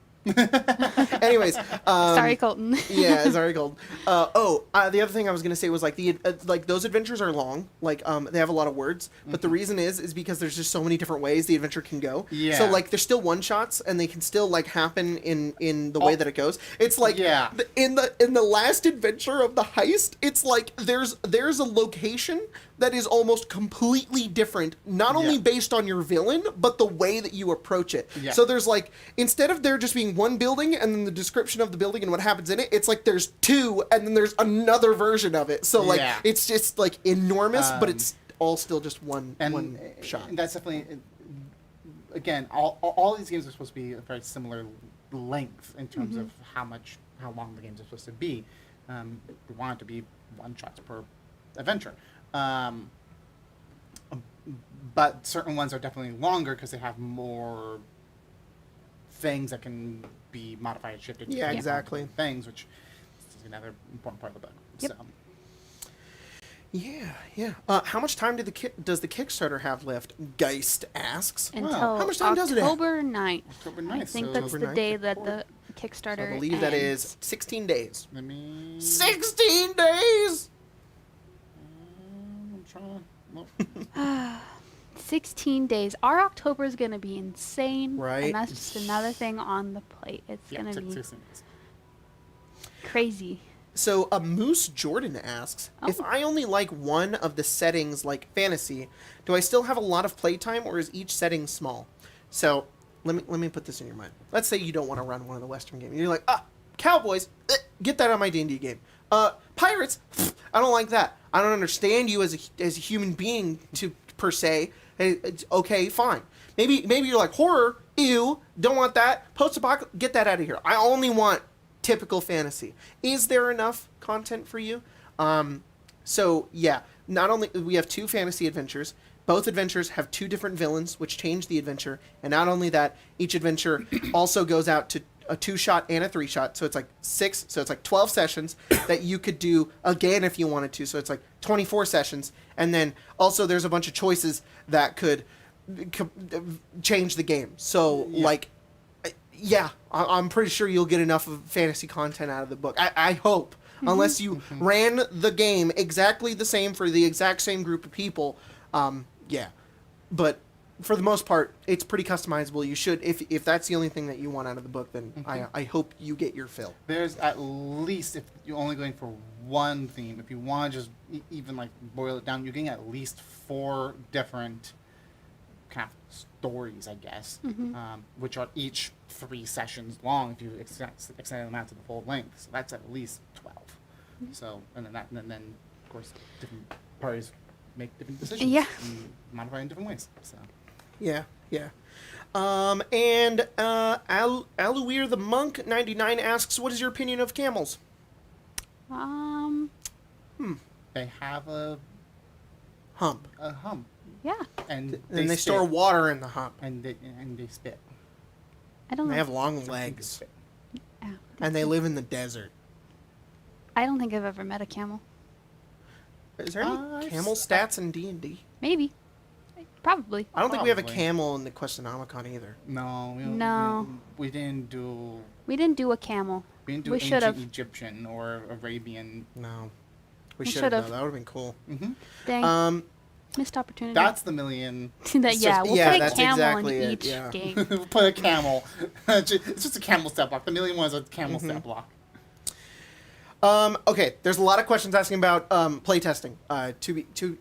Anyways,
Sorry, Colton.
yeah, sorry, Colton. The other thing I was gonna say was like like those adventures are long. Like they have a lot of words, but the reason is because there's just so many different ways the adventure can go.
Yeah.
So like they're still one shots and they can still like happen in the way that it goes. It's like in the last adventure of the heist, it's like there's a location that is almost completely different, not only based on your villain, but the way that you approach it.
Yeah.
So there's like, instead of there just being one building and then the description of the building and what happens in it, it's like there's two and then there's another version of it. So like, it's just like enormous, but it's all still just one shot.
And that's definitely, again, all these games are supposed to be a very similar length in terms of how long the games are supposed to be. We want it to be one shots per adventure. But certain ones are definitely longer because they have more things that can be modified, shifted.
Yeah, exactly.
Things, which is another important part of the book.
Yep.
So.
Yeah. How much time does the Kickstarter have left? Geist asks.
Until
How much time does it have?
October 9th.
October 9th.
I think
so
that's
October
the
9th,
day
the
that
fourth.
the Kickstarter
I believe that
ends.
is 16 days.
Let me.
16 days!
I'm trying to. Nope.
16 days. Our October is going to be insane.
Right.
And that's just another thing on the plate. It's
Yeah,
going to be
16 days.
crazy.
So, Moose Jordan asks, if I only like one of the settings, like fantasy, do I still have a lot of playtime, or is each setting small? So, let me put this in your mind. Let's say you don't want to run one of the Western games. You're like, Cowboys, get that out of my D&D game. Pirates, I don't like that. I don't understand you as a human being per se. It's okay, fine. Maybe you're like, horror, ew, don't want that. Post-apocalyptic, get that out of here. I only want typical fantasy. Is there enough content for you? So yeah, not only we have 2 fantasy adventures. Both adventures have 2 different villains, which change the adventure. And not only that, each adventure also goes out to a 2-shot and a 3-shot. So it's like 6. So it's like 12 sessions that you could do again if you wanted to. So it's like 24 sessions. And then also there's a bunch of choices that could change the game. So like, yeah, I'm pretty sure you'll get enough of fantasy content out of the book. I hope. Unless you ran the game exactly the same for the exact same group of people. Yeah, but for the most part, it's pretty customizable. You should, if that's the only thing that you want out of the book, then I hope you get your fill.
There's at least, if you're only going for one theme, if you want to just even like boil it down, you're getting at least 4 different kind of stories, I guess, which are each 3 sessions long if you extend them out to the full length. So that's at least 12. So and then of course different parties make different decisions.
Yeah.
And modify in different ways. So.
Yeah. And Aluir the Monk 99 asks, what is your opinion of camels?
They have a
Hump.
Yeah.
And they store water in the hump.
And they spit.
I don't
They
know.
have long legs.
Oh,
And they live in the desert.
I don't think I've ever met a camel.
Is there any camel stats in D&D?
Maybe. Probably.
I don't think we have a
Probably.
camel in the Quest-O-Nomicon either.
No.
No.
We didn't do.
We didn't do a camel.
We didn't do
We
ancient
should've.
Egyptian or Arabian.
No. We
We
should have,
should've.
though. That would have been cool.
Dang. Missed opportunity.
That's the million.
that, yeah, we'll
yeah,
put a
that's
camel
exactly
in
it,
each
yeah.
game.
We'll put a camel. It's just a camel stat block. The million one is a camel stat block.
Okay, there's a lot of questions asking about playtesting.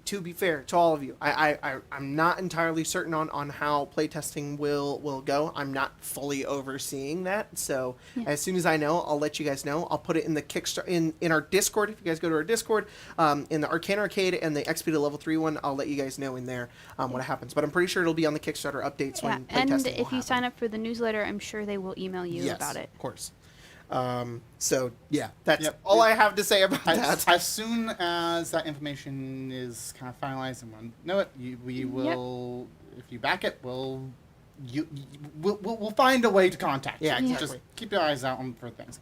To be fair to all of you, I'm not entirely certain on how playtesting will go. I'm not fully overseeing that, so as soon as I know, I'll let you guys know. I'll put it in the Kickstarter in our Discord. If you guys go to our Discord, in the Arcane Arcade and the XP to Level 3 one, I'll let you guys know in there what happens. But I'm pretty sure it'll be on the Kickstarter updates when playtesting
and
will
if you
happen.
sign up for the newsletter, I'm sure they will email you about it.
Of course. So yeah, that's
Yep.
all I have to say about that.
As soon as that information is kind of finalized and we'll know it, we will. If you back it, we'll find a way to contact you.
Yeah, exactly.
Just keep your eyes out for things.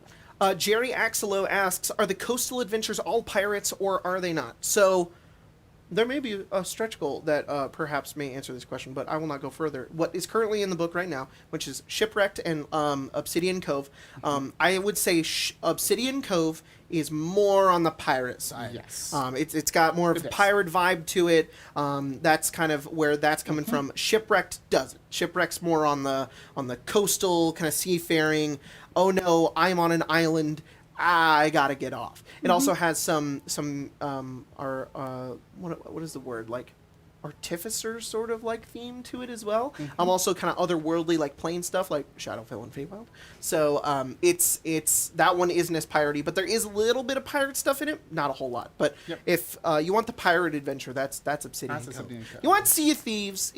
Jerry Axelo asks, are the coastal adventures all pirates or are they not? So there may be a stretch goal that perhaps may answer this question, but I will not go further. What is currently in the book right now, which is Shipwrecked and Obsidian Cove, I would say Obsidian Cove is more on the pirate side.
Yes.
It's got more of a pirate vibe to it. That's kind of where that's coming from. Shipwrecked doesn't. Shipwrecked's more on the coastal kind of seafaring. Oh no, I'm on an island. I gotta get off. It also has some what is the word, like artificer sort of like theme to it as well. Also kind of otherworldly like plane stuff like Shadowfell and Feywild. So it's that one isn't as piratey, but there is a little bit of pirate stuff in it, not a whole lot. But if you want the pirate adventure, that's Obsidian Cove.
Obsidian Cove.
You want Sea of Thieves,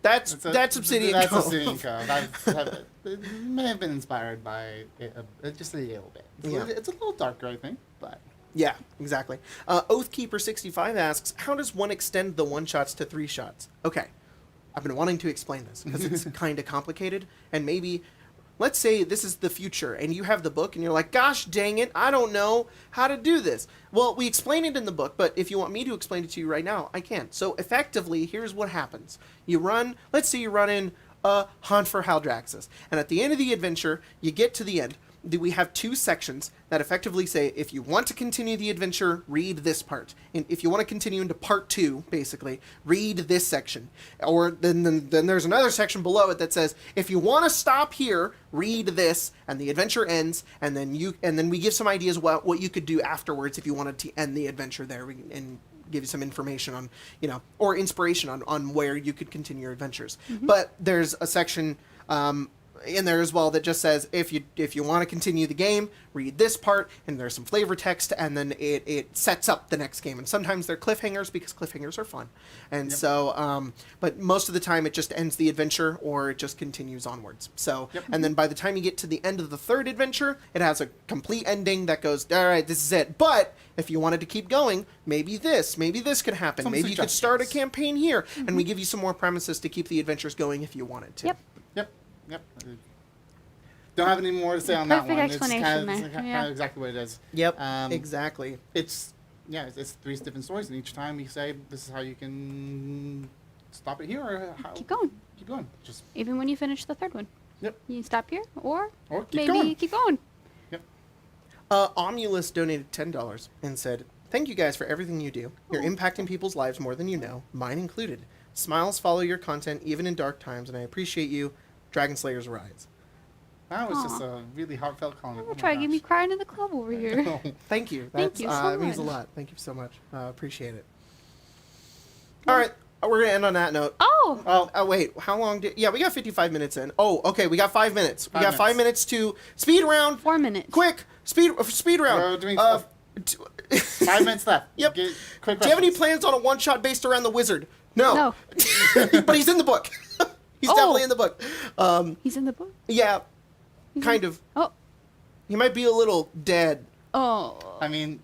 that's Obsidian
That's
Cove.
Obsidian Cove. It may have been inspired by it just a little bit. It's a little darker, I think, but.
Yeah, exactly. Oathkeeper65 asks, how does one extend the 1-shots to 3-shots? Okay, I've been wanting to explain this because it's kind of complicated, and maybe, let's say this is the future, and you have the book, and you're like, gosh dang it, I don't know how to do this. Well, we explain it in the book, but if you want me to explain it to you right now, I can. So effectively, here's what happens. Let's say you run in a Hunt for Haldraxis, and at the end of the adventure, you get to the end. We have 2 sections that effectively say, if you want to continue the adventure, read this part. And if you want to continue into part 2, basically, read this section. Or then there's another section below it that says, if you want to stop here, read this, and the adventure ends. And then we give some ideas what you could do afterwards if you wanted to end the adventure there, and give you some information on, or inspiration on where you could continue your adventures. But there's a section in there as well that just says if you want to continue the game, read this part, and there's some flavor text, and then it sets up the next game. And sometimes they're cliffhangers because cliffhangers are fun. And so, but most of the time it just ends the adventure or it just continues onwards. So, and then by the time you get to the end of the third adventure, it has a complete ending that goes, all right, this is it. But if you wanted to keep going, maybe this could happen.
Some
maybe you could start a campaign here, and we give you some more premises to keep the adventures going if you wanted to.
Yep. Don't have any more to say on that one.
Perfect explanation
It's kind
there.
of exactly what it is.
Yep, exactly.
It's 3 different stories, and each time we say this is how you can stop it here or how
Keep going.
Keep going. Just
Even when you finish the third one.
Yep.
You stop here, or
keep
maybe
going.
keep going.
Yep.
Omulus donated $10 and said, "Thank you guys for everything you do. You're impacting people's lives more than you know, mine included. Smiles follow your content even in dark times, and I appreciate you. Dragon Slayers Rise."
That was just a really heartfelt comment.
You're trying to get me crying in the club over here.
Thank you.
Thank you so
That means a
much.
lot. Thank you so much. Appreciate it. All right. We're going to end on that note.
Oh!
Wait. How long did... Yeah, we got 55 minutes in. Oh, okay. We got 5 minutes. We got 5
5
minutes to... Speed round.
4 minutes.
Quick. Speed round.
We're doing
5
minutes left.
Yep.
Quick
Do you have any
questions.
plans on a one-shot based around the wizard? No.
No.
But he's in the book. He's definitely in the book.
He's in the book?
Yeah, kind of.
Oh.
He might be a little dead.
Oh.
I mean,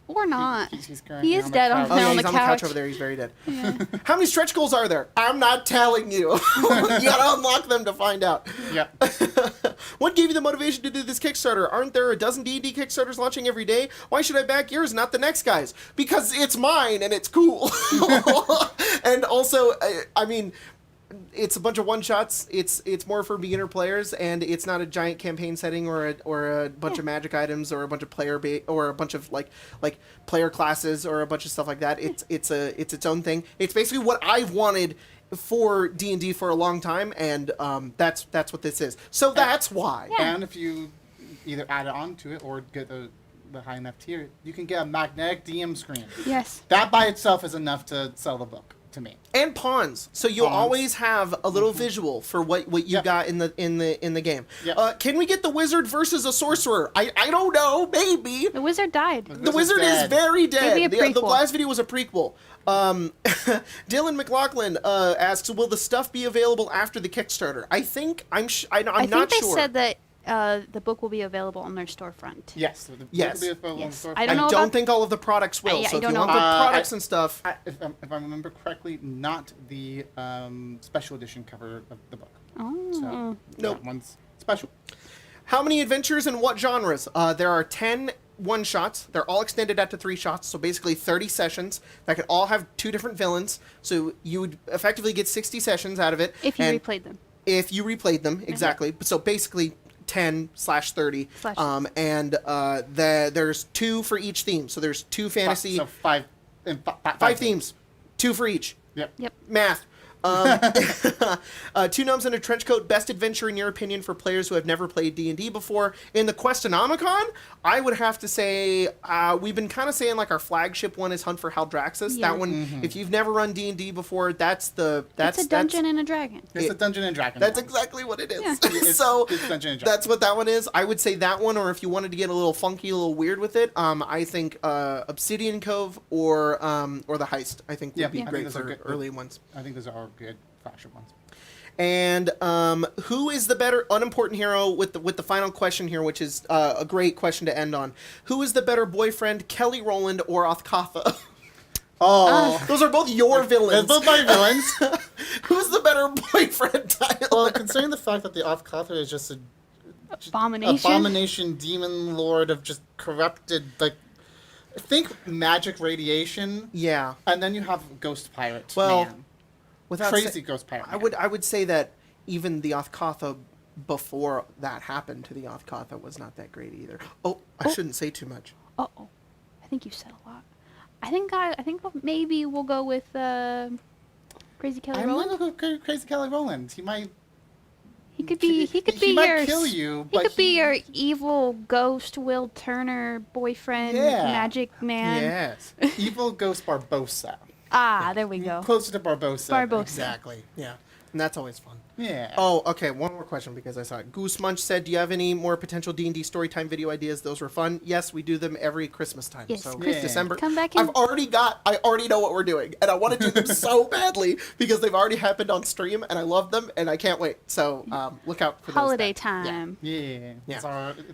or not.
he's currently
He is
on the
dead
couch.
on
Oh, yeah,
on
he's
the
on the couch
couch
over there. He's very dead.
Yeah.
How many stretch goals are there? I'm not telling you. You gotta unlock them to find out.
Yep.
What gave you the motivation to do this Kickstarter? Aren't there a dozen D&D Kickstarters launching every day? Why should I back yours, not the next guy's? Because it's mine and it's cool. And also, I mean, it's a bunch of one-shots. It's more for beginner players, and it's not a giant campaign setting or a bunch of magic items or a bunch of or a bunch of like player classes or a bunch of stuff like that. It's its own thing. It's basically what I've wanted for D&D for a long time, and that's what this is. So that's why.
Yeah.
And if you either add it on to it or get the high enough tier, you can get a magnetic DM screen.
Yes.
That by itself is enough to sell the book to me.
And pawns, so you'll
Pawns.
always have a little visual for what you got in the game.
Yep.
Can we get the wizard versus a sorcerer? I don't know, maybe.
The wizard died.
The wizard is
dead.
very dead.
Maybe a
The
prequel.
last video was a prequel. Dylan McLaughlin asks, "Will the stuff be available after the Kickstarter?" I think I'm
I
not
think they
sure.
said that the book will be available on their storefront.
Yes. So the
Yes.
book will be available on
Yes.
the storefront.
I don't know
I don't
about-
think all of the products will.
Yeah,
so
I
if
don't
you
know
want the
about-
products and stuff,
If I remember correctly, not the special edition cover of the book.
Oh.
So
Nope.
that one's special.
how many adventures and what genres? There are 10 one-shots. They're all extended out to 3 shots, so basically 30 sessions that could all have 2 different villains. So you would effectively get 60 sessions out of it.
If you
and
replayed them.
If you replayed them, exactly. So basically 10/30.
Slash.
And there's 2 for each theme. So there's 2 fantasy,
So 5
5 themes, 2 for each.
Yep.
Yep.
Math. 2 gnomes in a trench coat. Best adventure in your opinion for players who have never played D&D before. In the Quest-O-Nomicon, I would have to say we've been kind of saying like our flagship one is Hunt for Haldraxxus.
Yeah.
That one, if you've never run D&D before, that's
It's a dungeon and a dragon.
It's a Dungeon and Dragon.
That's
one.
exactly what it is.
Yeah.
So
it's Dungeon and Dragon.
that's what that one is. I would say that one, or if you wanted to get a little funky, a little weird with it, I think Obsidian Cove or the Heist. I think would
Yeah,
be
I think
great
those are
for
good.
early ones.
I think those are all good flagship ones.
And who is the better unimportant hero with the final question here, which is a great question to end on. Who is the better boyfriend, Kelly Rowland or Othkatha?
Oh,
Those are both your
they're
villains.
both my villains.
Who's the better boyfriend, Tyler?
Well, considering the fact that the Othkatha is just a
Abomination.
abomination demon lord of just corrupted, like, think magic radiation,
Yeah.
and then you have ghost pirate.
Well,
man.
Without
Crazy
sa-
ghost pirate.
I would say that even the Othkatha before that happened to the Othkatha was not that great either. Oh, I shouldn't say too much.
Uh-oh. I think you said a lot. I think maybe we'll go with Crazy Kelly
I'm
Rowland.
gonna go Crazy Kelly Rowland. He might.
He could be
he
your
might kill you,
He
but
could be your evil ghost Will Turner boyfriend,
Yeah.
magic man.
Yes.
evil ghost Barbossa.
Ah, there we go.
Closer to Barbossa.
Barbossa.
Exactly. Yeah. And that's always fun.
Yeah.
Oh, okay. One more question because I saw it. Goose Munch said, "Do you have any more potential D&D storytime video ideas? Those were fun." Yes, we do them every Christmas time.
Yes,
so
Christmas.
December.
Come back in.
I already know what we're doing, and I want to do them so badly because they've already happened on stream, and I love them, and I can't wait. So look out for those
Holiday
then.
time.
Yeah.
Yeah.
It's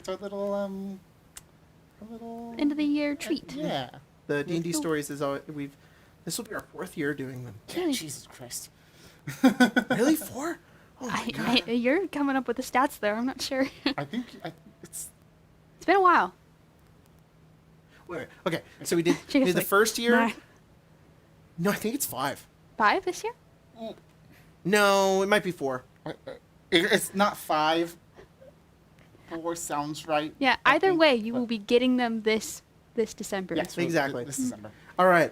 our little
End of the year treat.
Yeah.
The D&D stories is always This will be our 4th year doing them.
Yeah,
Really?
Jesus Christ.
Really, 4? Oh my God.
You're coming up with the stats there. I'm not sure.
I think it's
It's been a while.
Wait, okay, so we did
Seriously.
the first year.
9.
No, I think it's 5.
5 this year?
No, it might be 4.
it's not 5. 4 sounds right.
Yeah.
I
Either
think,
way, you
but-
will be getting them this December.
Yes,
Exactly.
This December.
All right.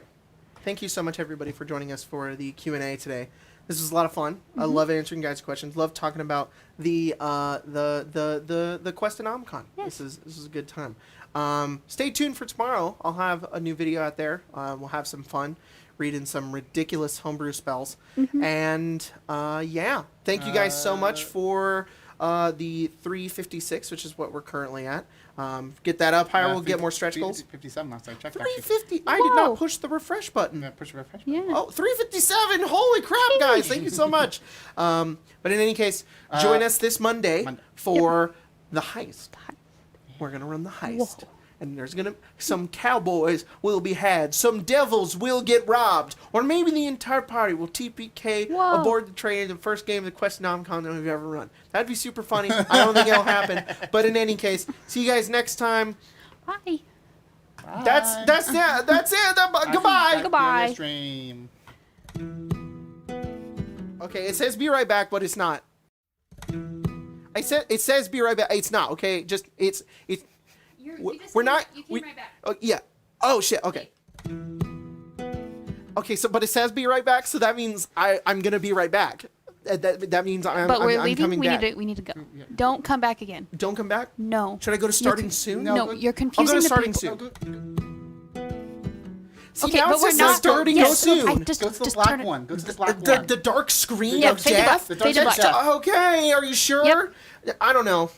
Thank you so much, everybody, for joining us for the Q&A today. This was a lot of fun. I love answering guys' questions. Love talking about the Quest-O-Nomicon.
Yes.
This is a good time. Stay tuned for tomorrow. I'll have a new video out there. We'll have some fun reading some ridiculous homebrew spells. And yeah, thank you guys so much for the 356, which is what we're currently at. Get that up higher. We'll get more stretch goals.
57 last I checked.
350. I did
Whoa.
not push the refresh button.
Yeah, push refresh.
Yeah.
Oh, 357. Holy crap, guys. Thank you so much. But in any case, join us this Monday for the heist. We're going to run the heist.
Whoa.
And there's going to some cowboys will be had. Some devils will get robbed. Or maybe the entire party will TPK
Whoa.
aboard the train in the first game of the Quest-O-Nomicon that we've ever run. That'd be super funny. I don't think it'll happen. But in any case, see you guys next time.
Bye.
That's it. Goodbye.
Goodbye.
Stream.
Okay, it says be right back, but it's not. It says be right back. It's not. Okay, just it's. We're not. We, oh yeah. Oh shit. Okay. Okay. So, but it says be right back. So that means I'm gonna be right back. That means I'm.
But we're
I'm
leaving.
coming back.
We need to go. Don't come back again.
Don't come back.
No.
Should I go to starting soon?
No, you're
I'll go
confusing
to
the
starting
people.
soon. See,
Okay,
now
but
it
we're
says
not
starting
yes,
soon.
I just,
Go to the
just
black
turn it.
one. Go to the black one.
The dark screen
Yeah,
of
fade to
death.
black. Fade to
dark
black.
death.
Okay, are you sure? I don't know.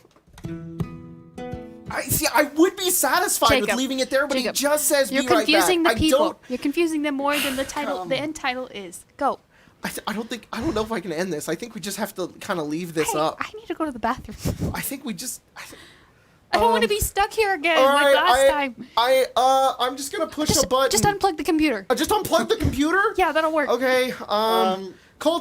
I would be satisfied with
Jacob,
leaving it there, but
Jacob,
it just says
You're
be right back.
confusing the
I
people.
don't.
You're confusing them more than the title. The end title is. Go.
I don't know if I can end this. I think we just have to kind of leave this
Hey,
up.
I need to go to the bathroom.
I think we just.
I don't want to be stuck here again
All
like
right,
last time.
I'm just gonna push a button.
Just unplug the computer.
Just unplug the computer.
Yeah, that'll work.
Okay. Colt